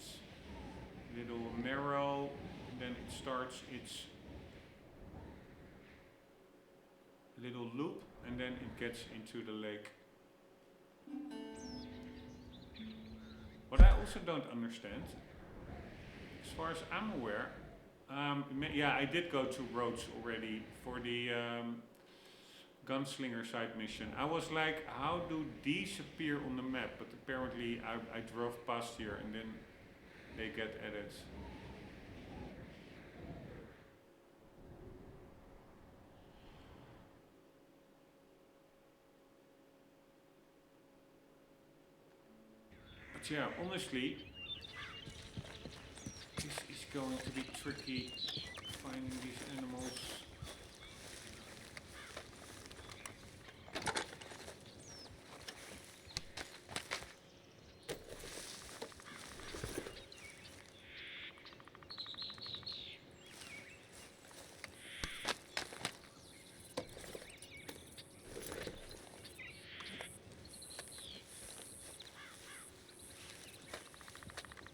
Speaker 1: little narrow, and then it starts its little loop, and then it gets into the lake. What I also don't understand, as far as I'm aware, yeah, I did go to Rhodes already for the gunslinger side mission. I was like, how do these appear on the map? But apparently I drove past here and then they get added. But yeah, honestly, this is going to be tricky, finding these animals.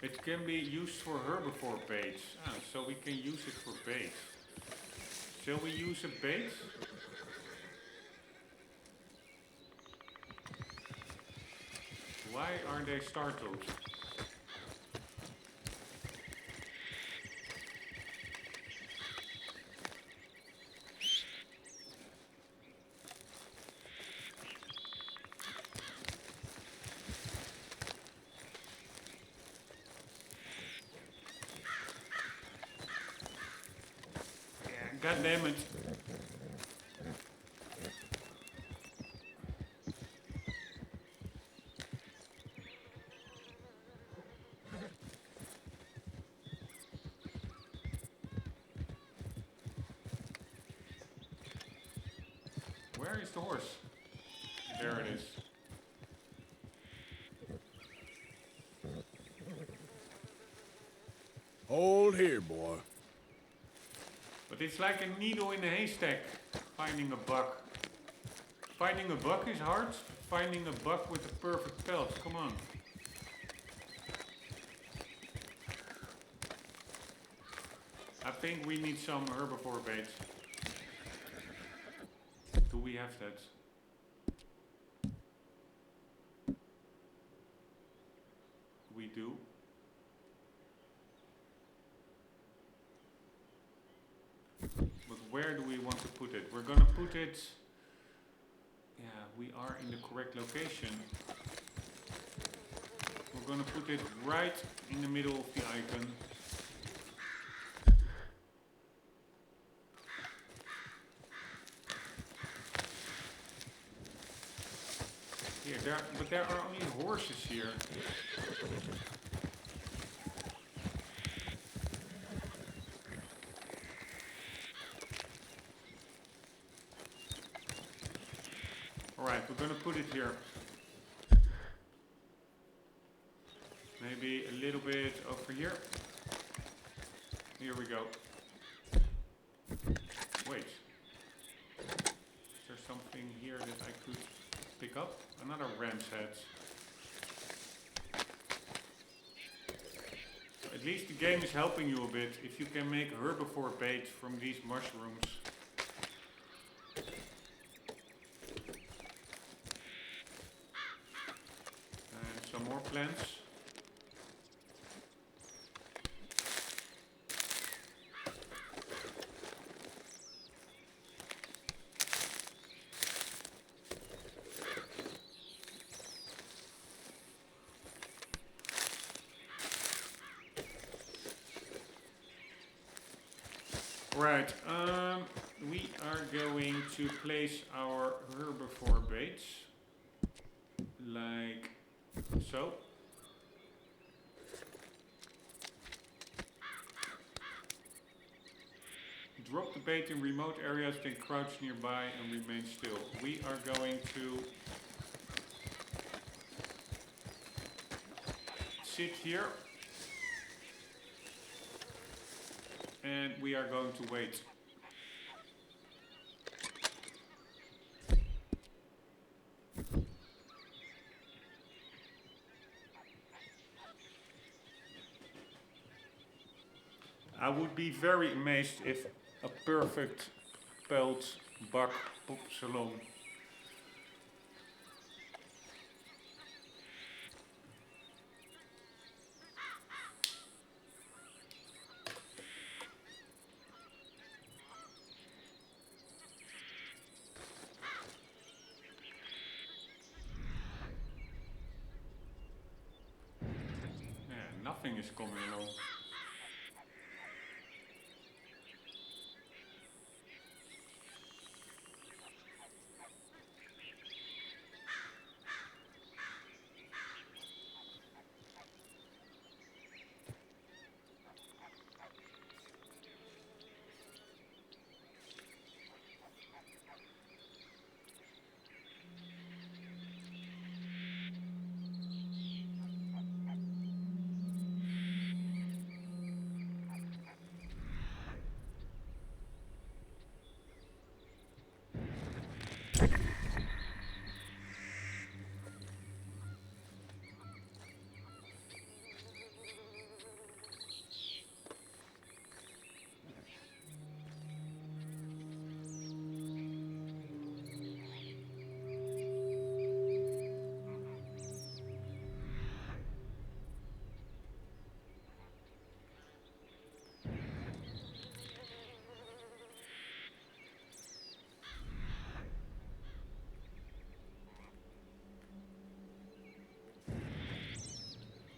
Speaker 1: It can be used for herbivore baits. Ah, so we can use it for bait. Shall we use a bait? Why are they startled? God damn it. Where is the horse? There it is.
Speaker 5: Hold here, boy.
Speaker 1: But it's like a needle in a haystack, finding a buck. Finding a buck is hard. Finding a buck with a perfect pelt, come on. I think we need some herbivore bait. Do we have that? We do. But where do we want to put it? We're gonna put it... Yeah, we are in the correct location. We're gonna put it right in the middle of the icon. Here, but there are only horses here. Alright, we're gonna put it here. Maybe a little bit over here. Here we go. Wait. Is there something here that I could pick up? Another ram's head. So at least the game is helping you a bit if you can make herbivore bait from these mushrooms. And some more plants. Right, we are going to place our herbivore baits like so. Drop the bait in remote areas, then crouch nearby and remain still. We are going to sit here. And we are going to wait. I would be very amazed if a perfect pelt buck pops along. Nothing is coming along.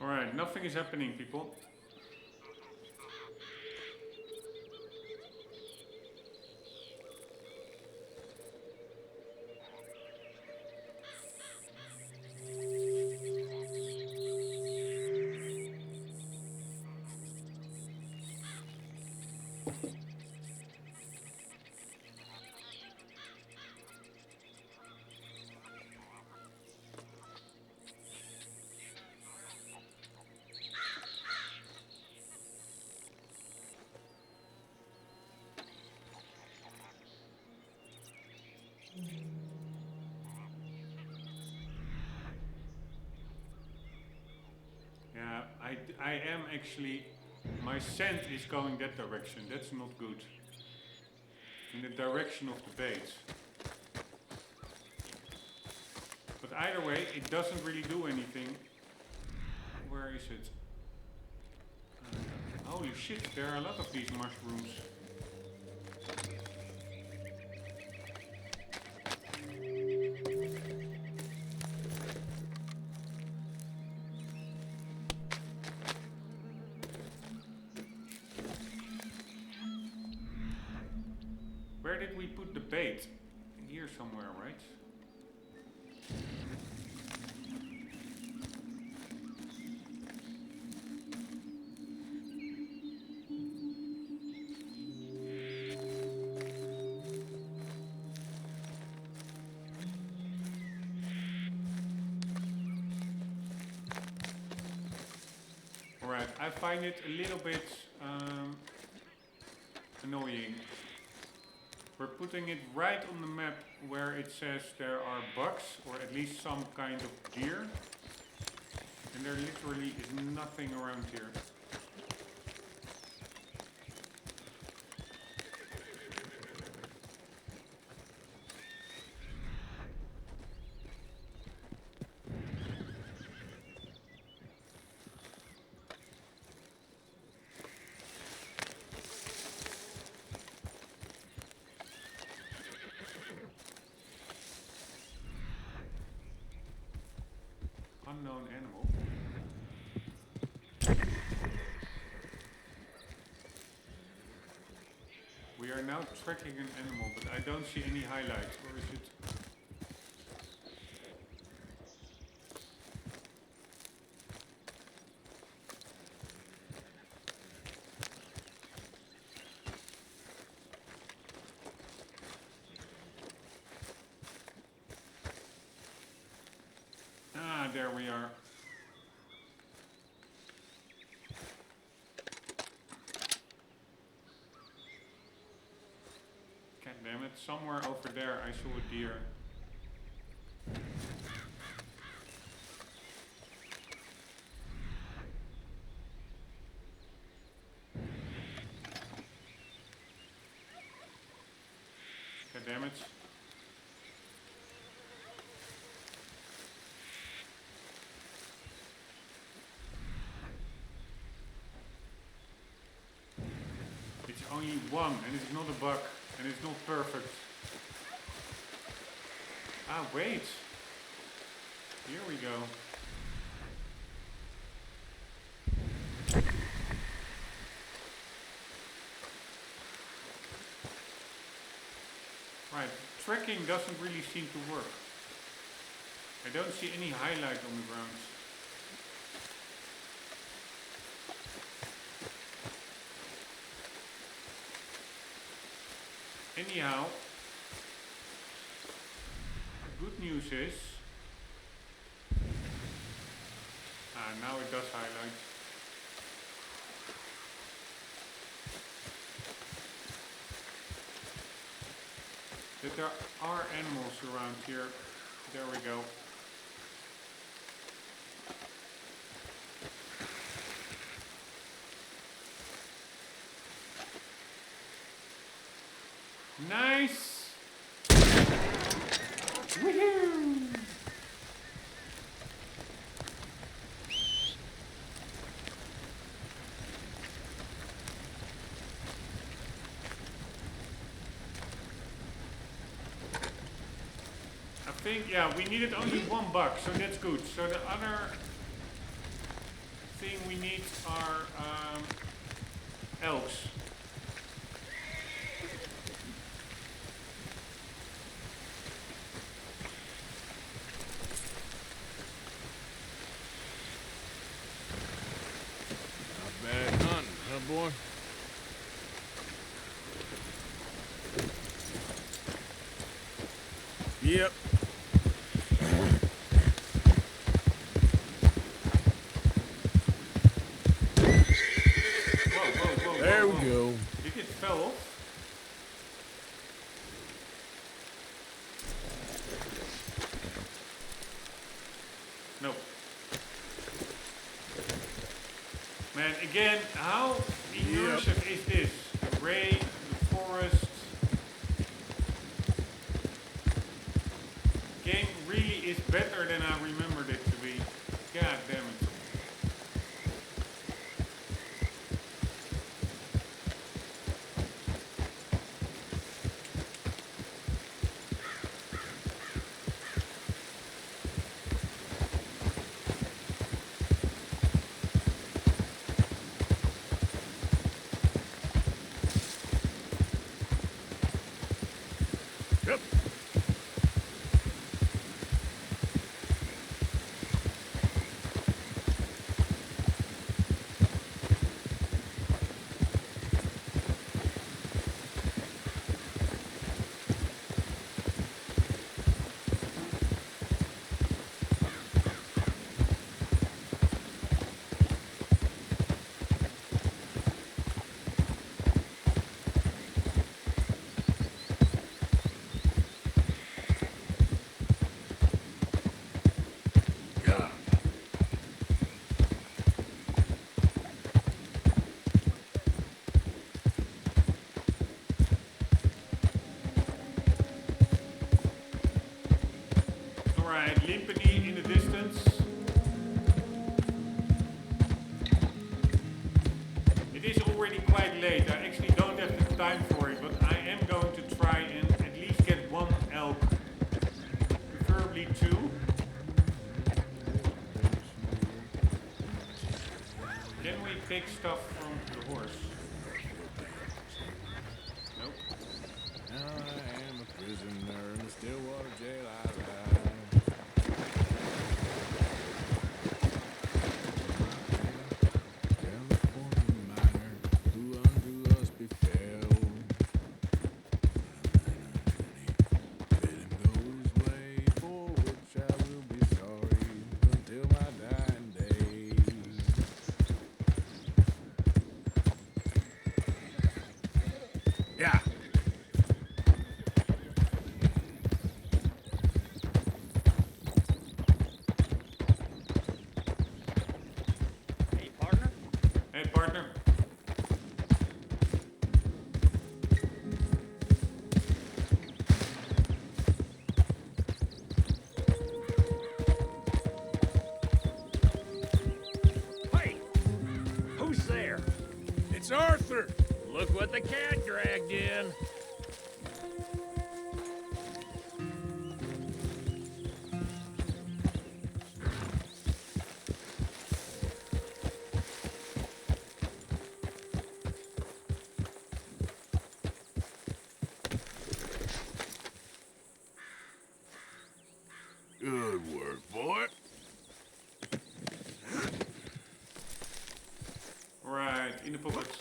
Speaker 1: Alright, nothing is happening, people. Yeah, I am actually, my scent is going that direction. That's not good. In the direction of the bait. But either way, it doesn't really do anything. Where is it? Holy shit, there are a lot of these mushrooms. Where did we put the bait? Here somewhere, right? find it a little bit annoying. We're putting it right on the map where it says there are bugs, or at least some kind of deer. And there literally is nothing around here. Unknown animal. We are now tracking an animal, but I don't see any highlights, or is it? Ah, there we are. God damn it, somewhere over there I saw a deer. God damn it. It's only one, and it's not a bug, and it's not perfect. Ah, wait. Here we go. Right, tracking doesn't really seem to work. I don't see any highlight on the ground. Anyhow, good news is, now it does highlight. That there are animals around here. There we go. Nice! Woohoo! I think, yeah, we needed only one bug, so that's good. So the other thing we need are elks.
Speaker 5: Bad hunting, huh, boy? Yep.
Speaker 1: Whoa,
Speaker 5: There
Speaker 1: whoa.
Speaker 5: we go.
Speaker 1: Did it fell off? No. Man, again, how immersive is this? The rain, the forest. Game really is better than I remembered it to be. God damn it. late. I actually don't have the time for it, but I am going to try and at least get one elk. Preferably two. Can we pick stuff from the horse? Nope.
Speaker 2: Now I am a prisoner in the Stillwater jail I lie. California miner who unto us befell. Let him go his way, for which I will be sorry until my dying day.
Speaker 10: Yeah.
Speaker 9: Hey, partner?
Speaker 1: Hey, partner.
Speaker 3: Hey! Who's there?
Speaker 10: It's Arthur.
Speaker 3: Look what the cat dragged in.
Speaker 5: Good work, boy.
Speaker 1: Right, in the pockets.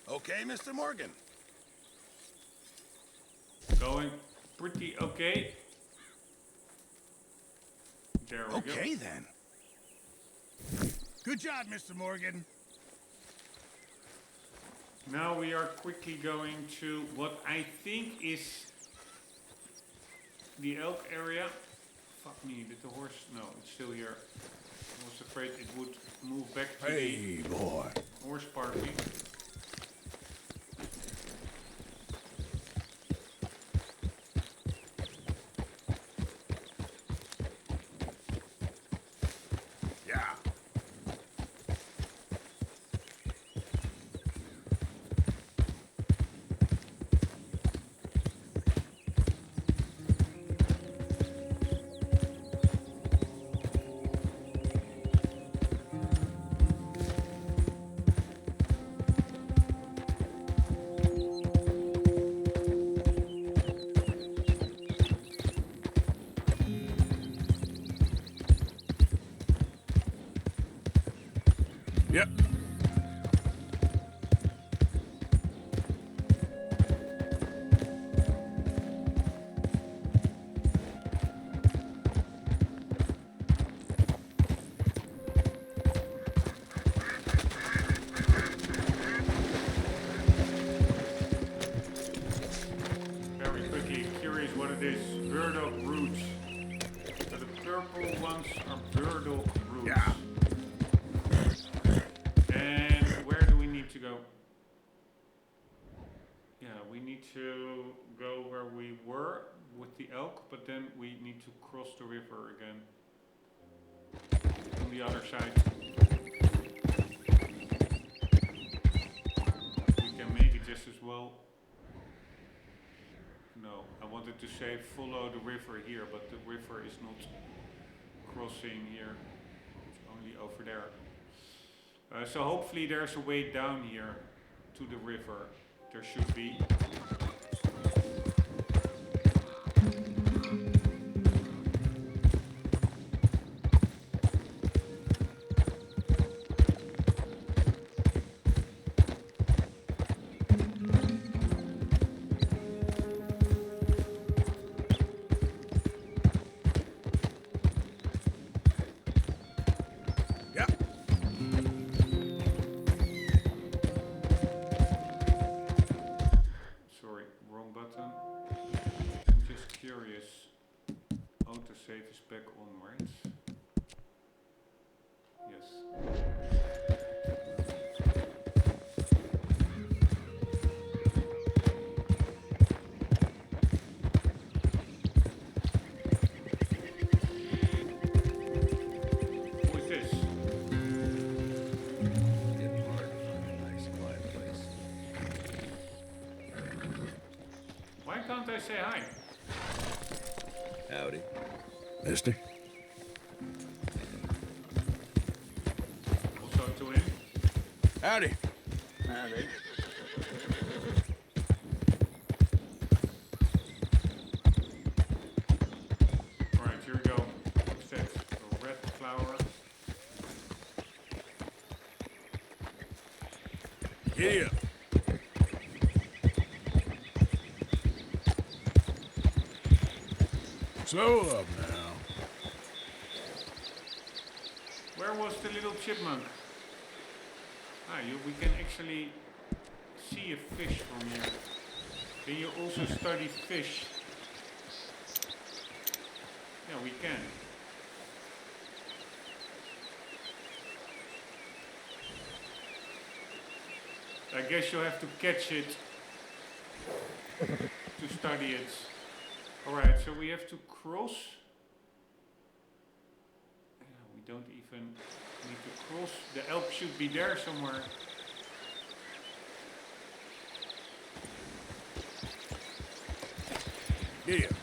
Speaker 10: Okay, Mr. Morgan.
Speaker 1: Going pretty okay. There we go.
Speaker 10: Okay, then. Good job, Mr. Morgan.
Speaker 1: Now we are quickly going to what I think is the elk area. Fuck me, did the horse? No, it's still here. I was afraid it would move back to
Speaker 5: Hey, boy.
Speaker 1: the horse party.
Speaker 10: Yeah.
Speaker 5: Yep.
Speaker 1: Very quickly, curious what it is. Burdock roots. So the purple ones are burdock roots.
Speaker 10: Yeah.
Speaker 1: And where do we need to go? Yeah, we need to go where we were with the elk, but then we need to cross the river again. On the other side. We can make it just as well. No, I wanted to say follow the river here, but the river is not crossing here. It's only over there. So hopefully there's a way down here to the river. There should be. I say hi?
Speaker 5: Howdy. Mister?
Speaker 1: Also to him.
Speaker 10: Howdy.
Speaker 3: Howdy.
Speaker 1: Alright, here we go. What's that? A red flower.
Speaker 5: Giddy up. Slow up now.
Speaker 1: Where was the little chipmunk? Ah, we can actually see a fish from here. Can you also study fish? Yeah, we can. I guess you have to catch it to study it. Alright, so we have to cross. Yeah, we don't even need to cross. The elk should be there somewhere.
Speaker 5: Giddy up.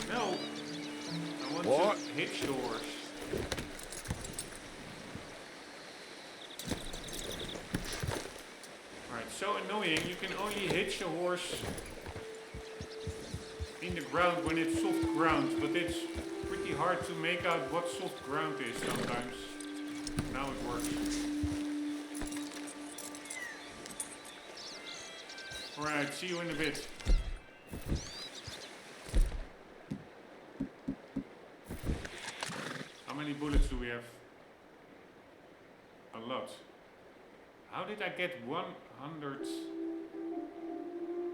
Speaker 1: No! I want
Speaker 5: What?
Speaker 1: to hitch the horse. Alright, so annoying. You can only hitch a horse in the ground when it's soft ground, but it's pretty hard to make out what soft ground is sometimes. Now it works. Alright, see you in a bit. How many bullets do we have? A lot. How did I get 100?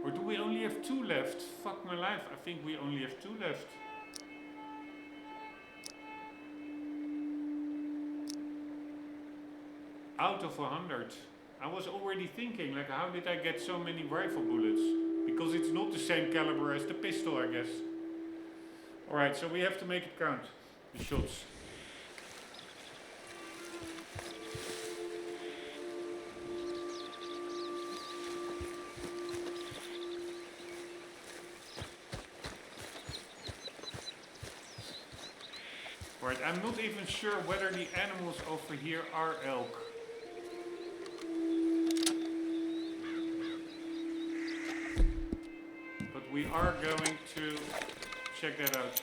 Speaker 1: Or do we only have 2 left? Fuck my life, I think we only have 2 left. Out of 100. I was already thinking, like, how did I get so many rifle bullets? Because it's not the same caliber as the pistol, I guess. Alright, so we have to make it count. The shots. Right, I'm not even sure whether the animals over here are elk. But we are going to check that out.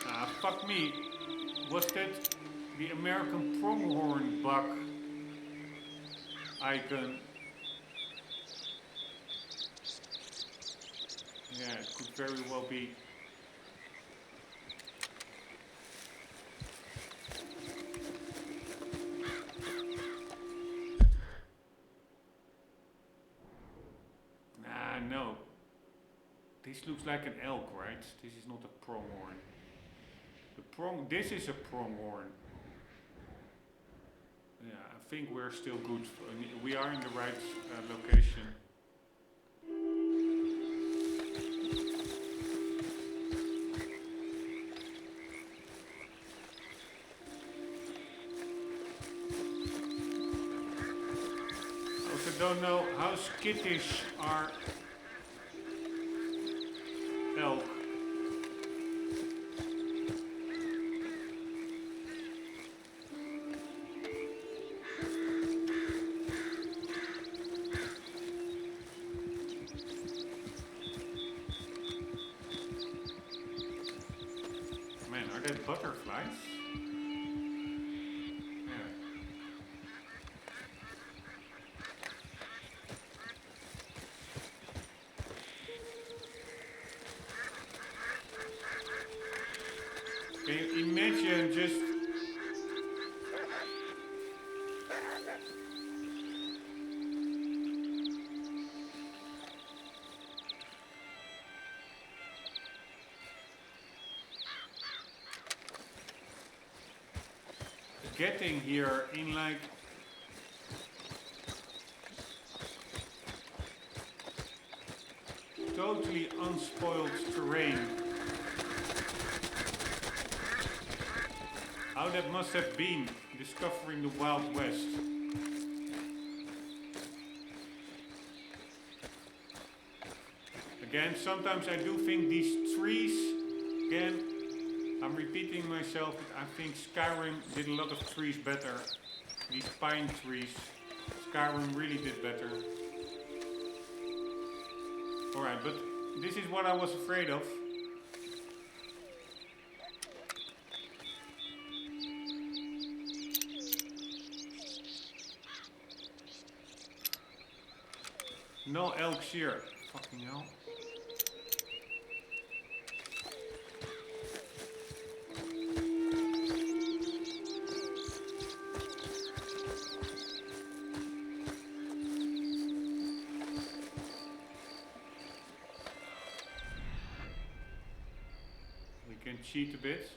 Speaker 1: Ah, fuck me. Was that the American pronghorn buck icon? Yeah, it could very well be. Nah, no. This looks like an elk, right? This is not a pronghorn. This is a pronghorn. Yeah, I think we're still good. We are in the right location. I also don't know how skittish are elk. Are they butterflies? Yeah. Can you imagine just... getting here in like totally unspoiled terrain. How that must have been, discovering the Wild West. Again, sometimes I do think these trees, again, I'm repeating myself, but I think Skyrim did a lot of trees better. These pine trees, Skyrim really did better. Alright, but this is what I was afraid of. No elks here. Fucking hell. We can cheat a bit.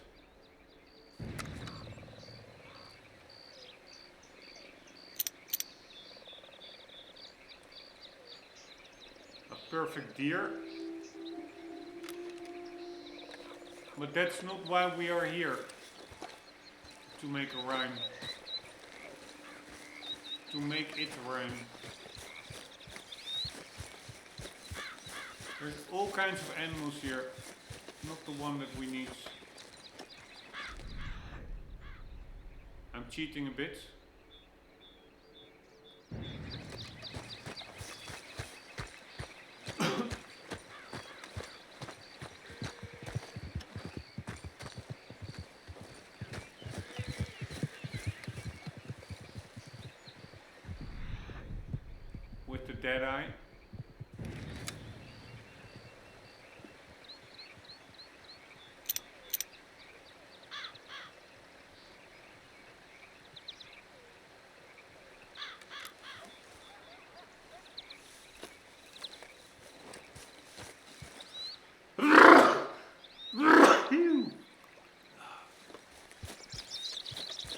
Speaker 1: Perfect deer. But that's not why we are here. To make a rhyme. To make it rhyme. There's all kinds of animals here. Not the one that we need. I'm cheating a bit. Deadeye.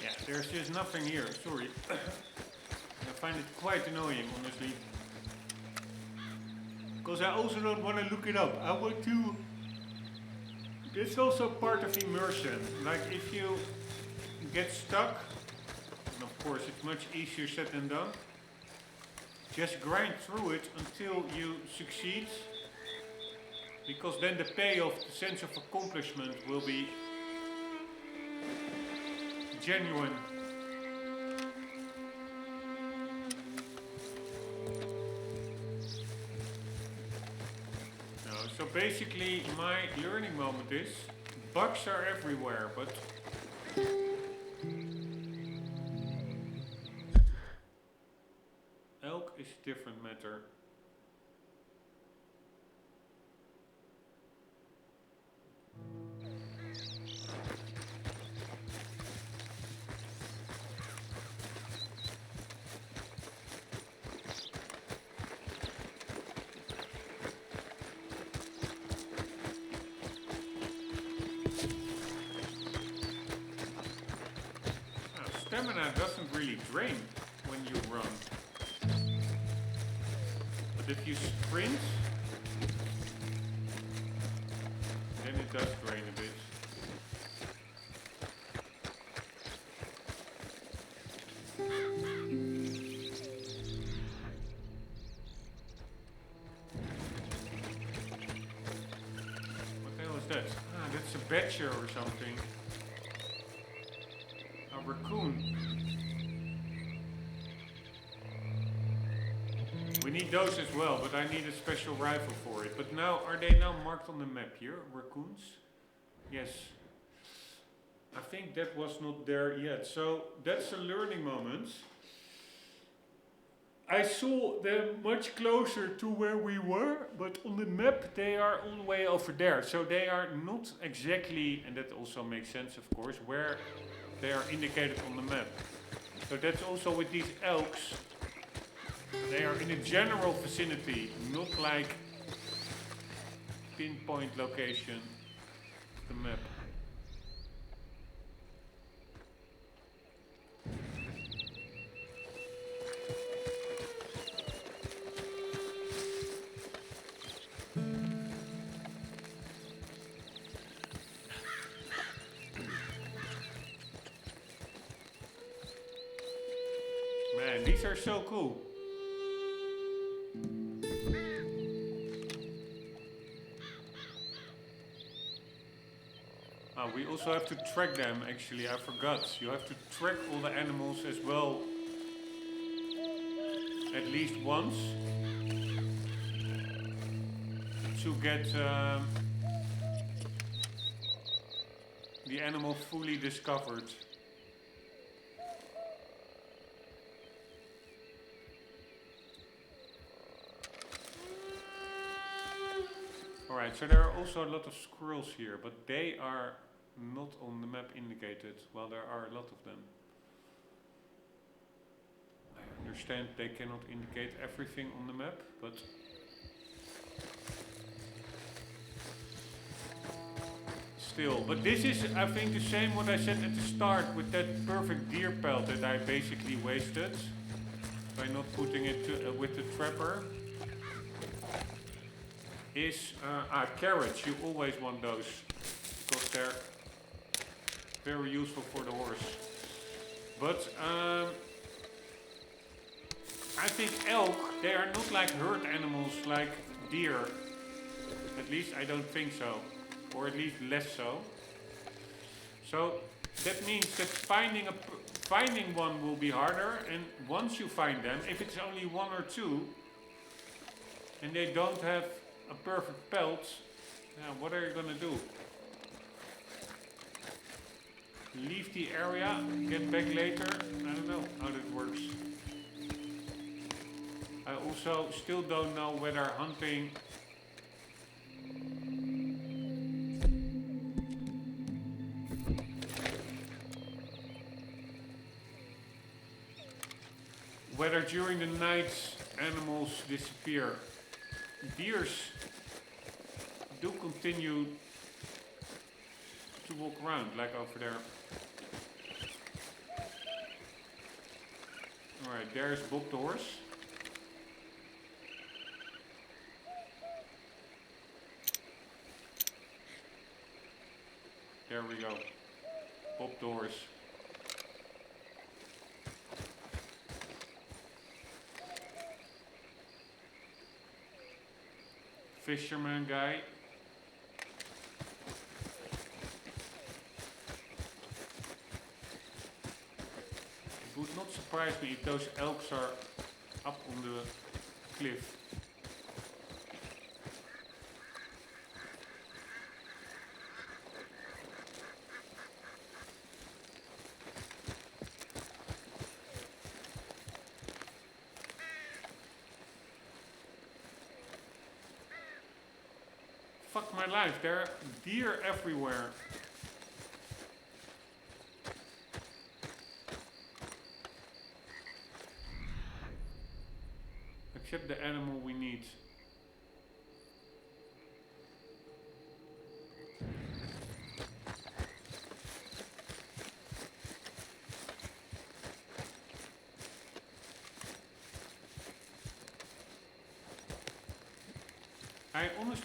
Speaker 1: Yeah, there's just nothing here, sorry. I find it quite annoying, honestly. Because I also don't want to look it up. I want to... It's also part of immersion. Like if you get stuck, and of course it's much easier said than done, just grind through it until you succeed. Because then the payoff, the sense of accomplishment will be genuine. So basically my learning moment is bugs are everywhere, but elk is a different matter. Stamina doesn't really drain when you run. But if you sprint, then it does drain a bit. What the hell is that? Ah, that's a badger or something. A raccoon. We need those as well, but I need a special rifle for it. But now, are they now marked on the map here, raccoons? Yes. I think that was not there yet. So that's a learning moment. I saw them much closer to where we were, but on the map they are all the way over there. So they are not exactly, and that also makes sense of course, where they are indicated on the map. So that's also with these elks. They are in a general vicinity, not like pinpoint location of the map. Man, these are so cool. We also have to track them, actually, I forgot. You have to track all the animals as well, at least once, to get the animal fully discovered. Alright, so there are also a lot of squirrels here, but they are not on the map indicated. Well, there are a lot of them. I understand they cannot indicate everything on the map, but still. But this is, I think, the same what I said at the start with that perfect deer pelt that I basically wasted by not putting it with the trapper. Is carrots. You always want those because they're very useful for the horse. But I think elk, they are not like herd animals like deer. At least I don't think so, or at least less so. So that means that finding one will be harder, and once you find them, if it's only one or two, and they don't have a perfect pelt, what are you gonna do? Leave the area, get back later? I don't know how that works. I also still don't know whether hunting whether during the night animals disappear. Deers do continue to walk around, like over there. Alright, there's Bob the horse. There we go. Bob the horse. Fisherman guy. It would not surprise me if those elks are up on the cliff. Fuck my life, there are deer everywhere. Except the animal we need.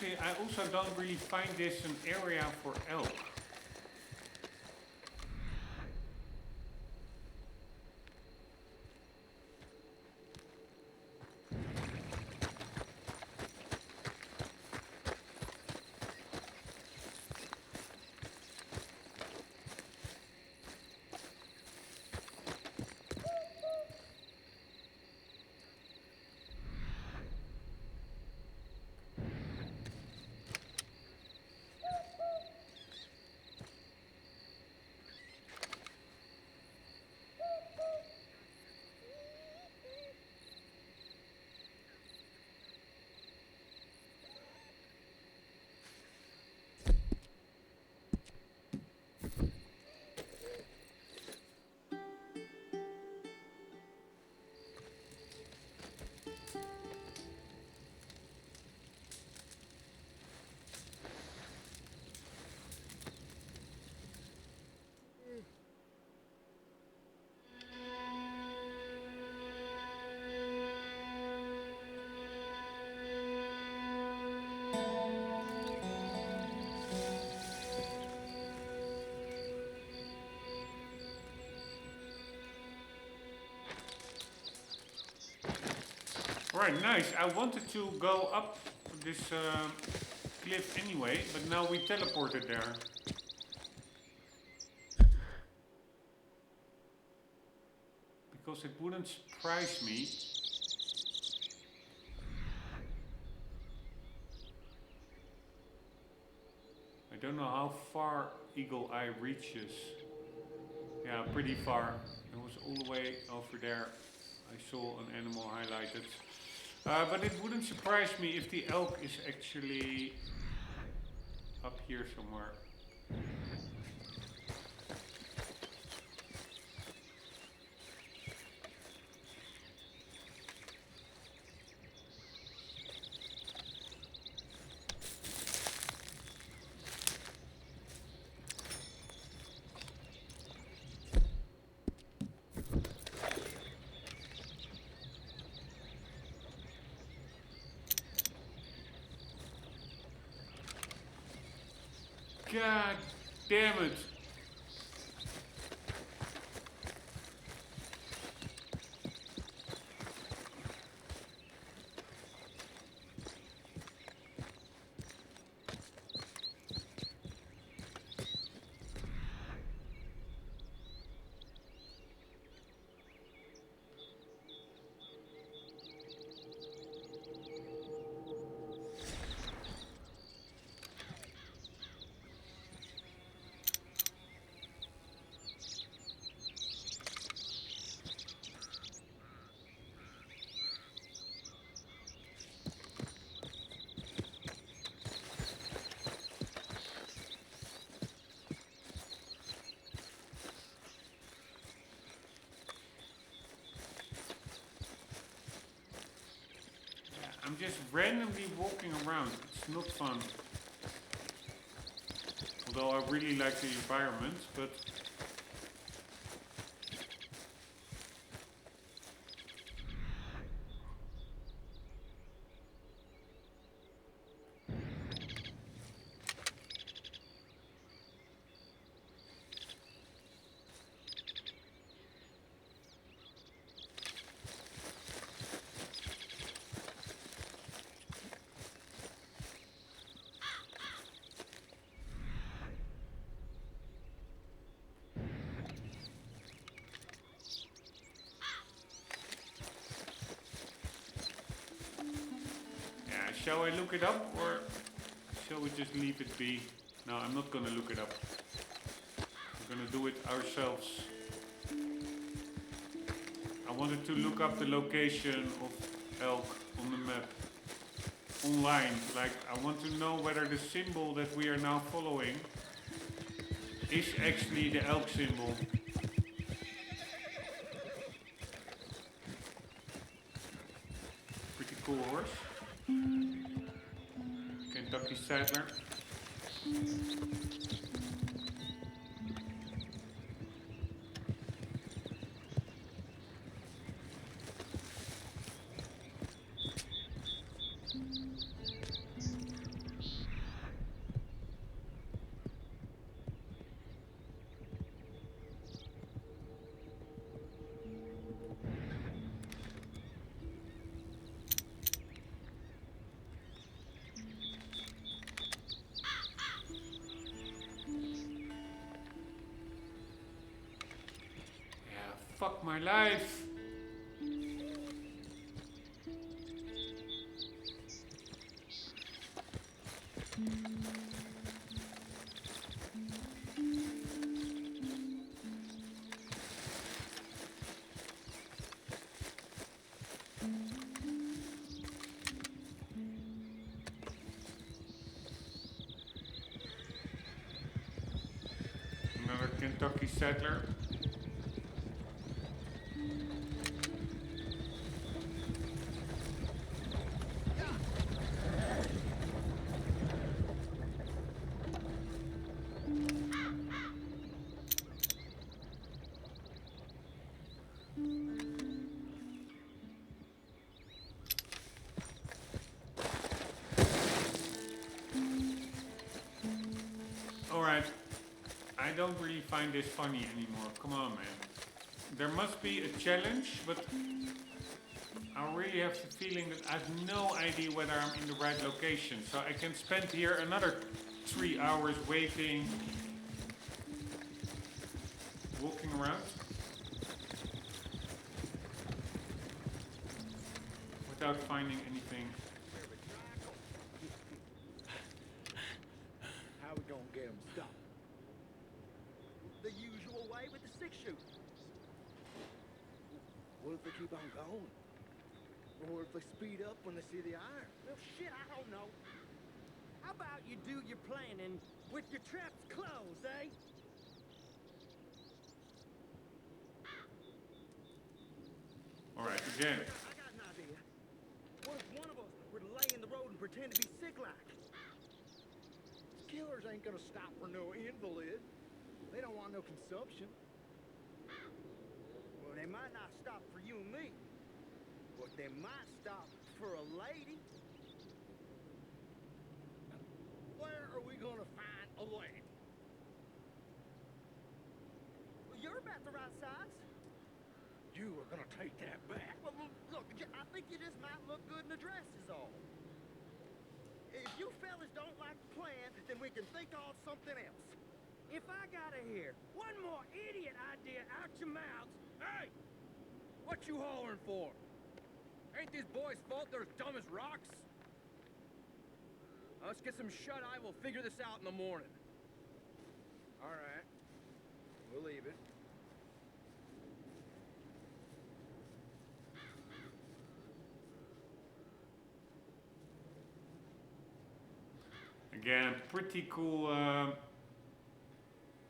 Speaker 1: I also don't really find this an area for elk. Right, nice. I wanted to go up this cliff anyway, but now we teleported there. Because it wouldn't surprise me. I don't know how far Eagle Eye reaches. Yeah, pretty far. It was all the way over there. I saw an animal highlighted. But it wouldn't surprise me if the elk is actually up here somewhere. God damn it. I'm just randomly walking around. It's not fun. Although I really like the environment, but shall I look it up or shall we just leave it be? No, I'm not gonna look it up. We're gonna do it ourselves. I wanted to look up the location of elk on the map online. Like, I want to know whether the symbol that we are now following is actually the elk symbol. Pretty cool horse. Kentucky Saddler. Fuck my life. Another Kentucky Saddler. Alright, I don't really find this funny anymore. Come on, man. There must be a challenge, but I really have the feeling that I have no idea whether I'm in the right location. So I can spend here another 3 hours waiting, walking around, without finding anything.
Speaker 3: How we gonna get them stopped? The usual way with the 6-shooter. What if they keep on going? Or if they speed up when they see the iron? Well, shit, I don't know. How about you do your planning with your traps closed, eh?
Speaker 1: Alright, again.
Speaker 3: I got an idea. What if one of us were to lay in the road and pretend to be sick-like? Killers ain't gonna stop for no invalid. They don't want no consumption. Well, they might not stop for you and me, but they might stop for a lady. Where are we gonna find a lady? Well, you're about the right size. You are gonna take that back. Well, look, I think you just might look good in a dress is all. If you fellas don't like the plan, then we can think of something else. If I gotta hear one more idiot idea out your mouths, hey! What you hollering for? Ain't these boys' fault they're as dumb as rocks? Let's get some shut-eye. We'll figure this out in the morning. All right. We'll leave it.
Speaker 1: Again, pretty cool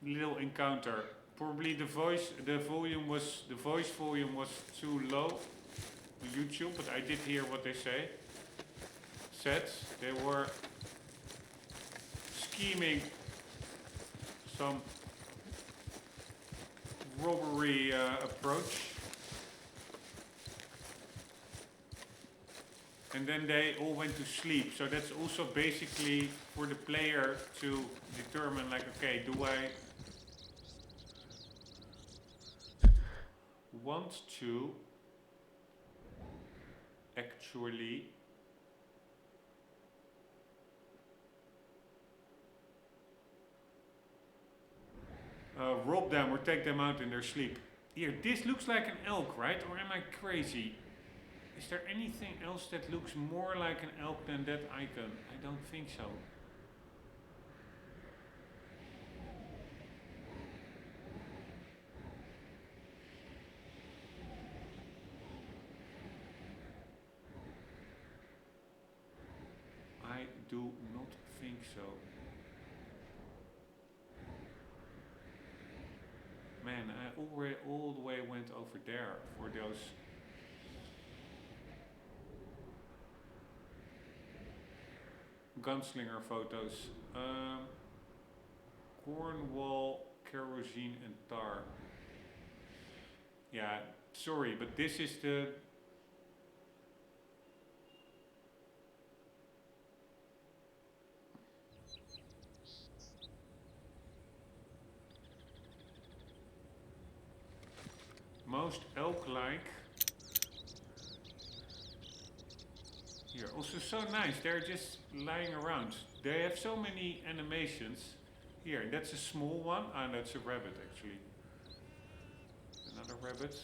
Speaker 1: little encounter. Probably the voice volume was too low on YouTube, but I did hear what they said. They were scheming some robbery approach. And then they all went to sleep. So that's also basically for the player to determine, like, okay, do I want to actually rob them or take them out in their sleep. Here, this looks like an elk, right? Or am I crazy? Is there anything else that looks more like an elk than that icon? I don't think so. I do not think so. Man, I already all the way went over there for those gunslinger photos. Cornwall, kerosene and tar. Yeah, sorry, but this is the most elk-like. Here, also so nice, they're just lying around. They have so many animations. Here, that's a small one. Ah, that's a rabbit actually. Another rabbit.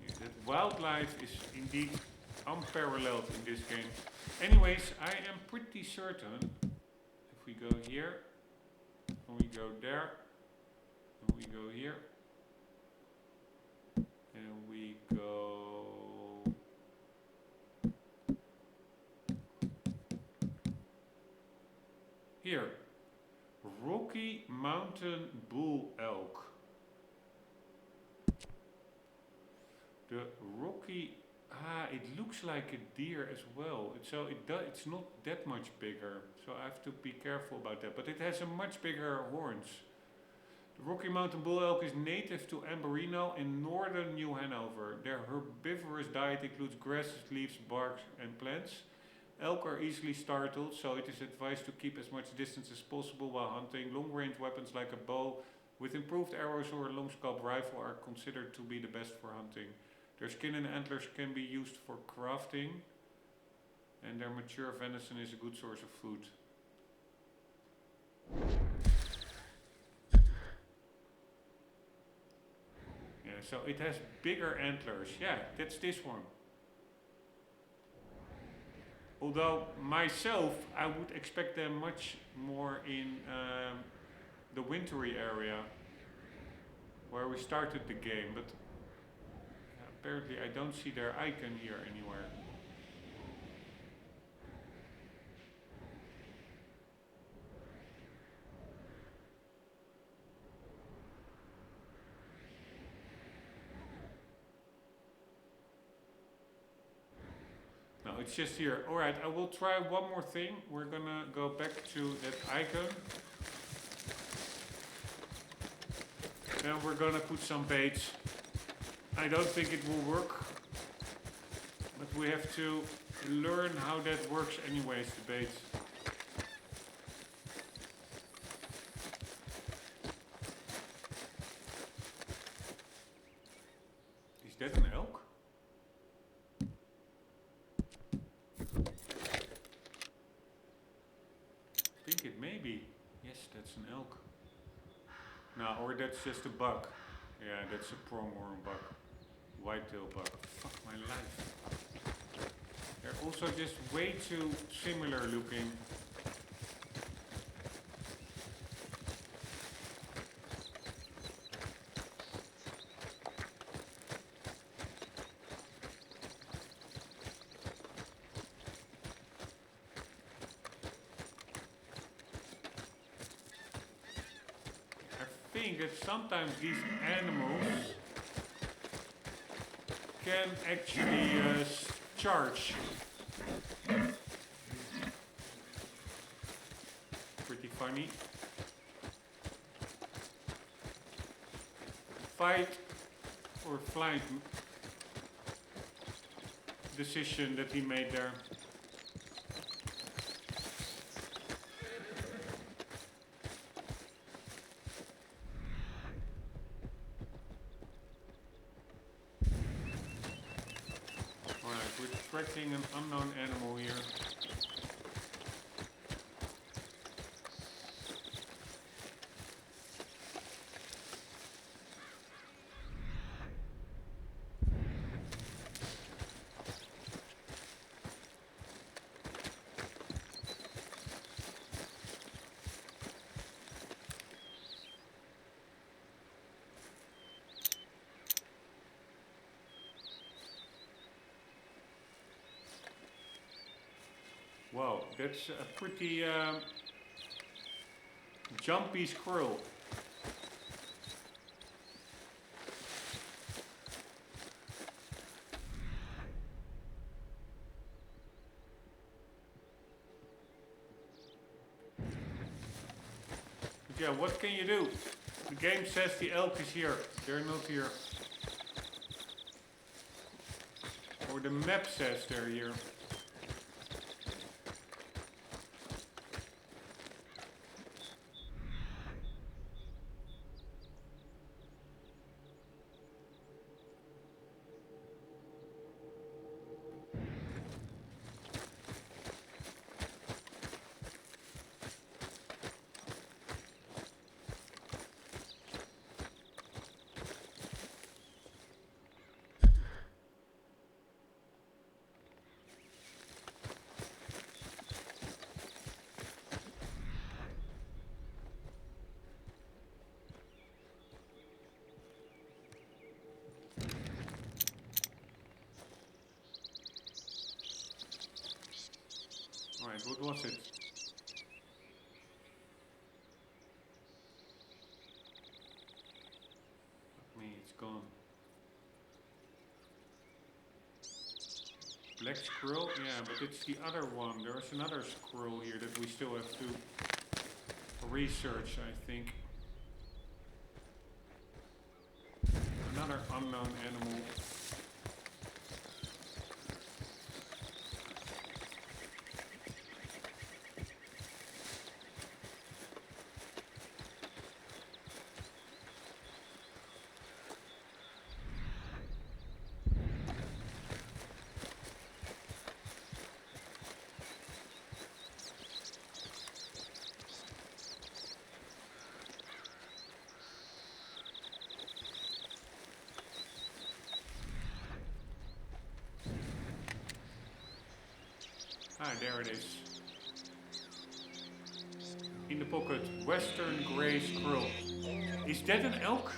Speaker 1: Yeah, that wildlife is indeed unparalleled in this game. Anyways, I am pretty certain if we go here, and we go there, and we go here, and we go here, Rocky Mountain Bull Elk. The Rocky, it looks like a deer as well. It's not that much bigger, so I have to be careful about that. But it has a much bigger horns. The Rocky Mountain bull elk is native to Amberino in northern New Hanover. Their herbivorous diet includes grasses, leaves, bark, and plants. Elk are easily startled, so it is advised to keep as much distance as possible while hunting. Long-range weapons like a bow with improved arrows or a long-scope rifle are considered to be the best for hunting. Their skin and antlers can be used for crafting, and their mature venison is a good source of food. Yeah, so it has bigger antlers. Yeah, that's this one. Although myself, I would expect them much more in the wintry area where we started the game, but apparently I don't see their icon here anywhere. No, it's just here. Alright, I will try one more thing. We're gonna go back to that icon. Then we're gonna put some baits. I don't think it will work, but we have to learn how that works anyways, the baits. Is that an elk? I think it may be. Yes, that's an elk. No, or that's just a buck. Yeah, that's a pronghorn buck. Whitetail buck. Fuck my life. They're also just way too similar looking. I think that sometimes these animals can actually charge. Pretty funny. Fight or flight decision that he made there. We're tracking an unknown animal here. Wow, that's a pretty jumpy squirrel. But yeah, what can you do? The game says the elk is here. They're not here. Or the map says they're here. Alright, what was it? Fuck me, it's gone. Black squirrel? Yeah, but it's the other one. There's another squirrel here that we still have to research, I think. Another unknown animal. Ah, there it is. In the pocket, western grey squirrel. Is that an elk?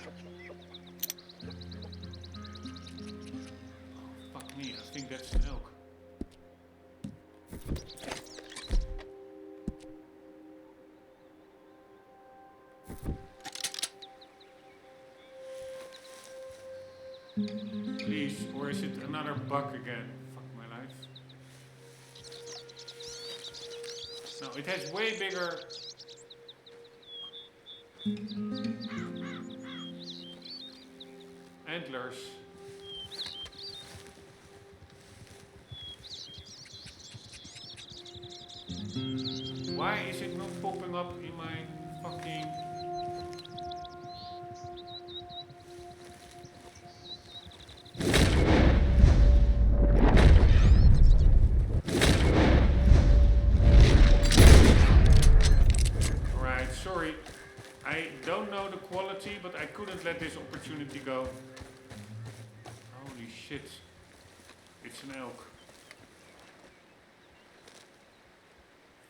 Speaker 1: Oh, fuck me, I think that's an elk. Please, or is it another buck again? Fuck my life. No, it has way bigger... antlers. Why is it not popping up in my fucking... Alright, sorry. I don't know the quality, but I couldn't let this opportunity go. Holy shit. It's an elk.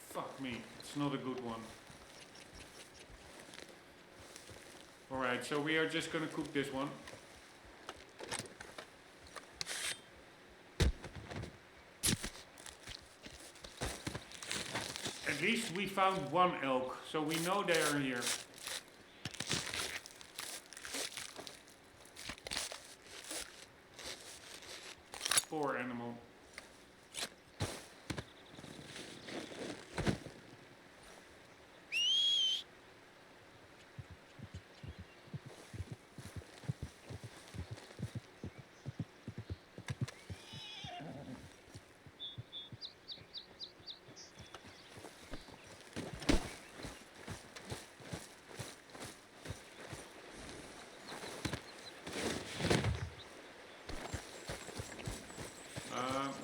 Speaker 1: Fuck me, it's not a good one. Alright, so we are just gonna cook this one. At least we found one elk, so we know they are here. Poor animal.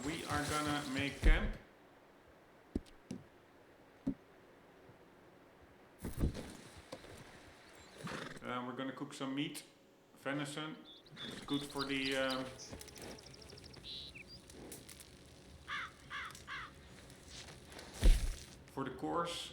Speaker 1: We are gonna make camp. We're gonna cook some meat, venison. It's good for the course.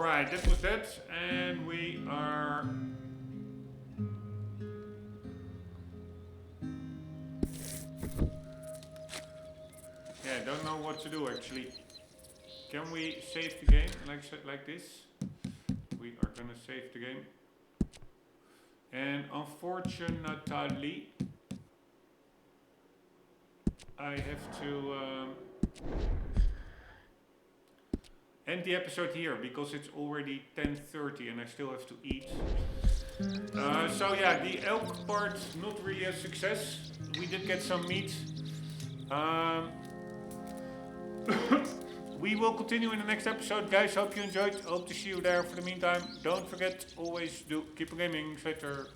Speaker 1: Alright, that was that. And we are... Yeah, don't know what to do actually. Can we save the game like this? We are gonna save the game. And unfortunately, I have to end the episode here because it's already 10:30 and I still have to eat. So yeah, the elk part not really a success. We did get some meat. We will continue in the next episode, guys. Hope you enjoyed. Hope to see you there. For the meantime, don't forget, always do keep on gaming. Later.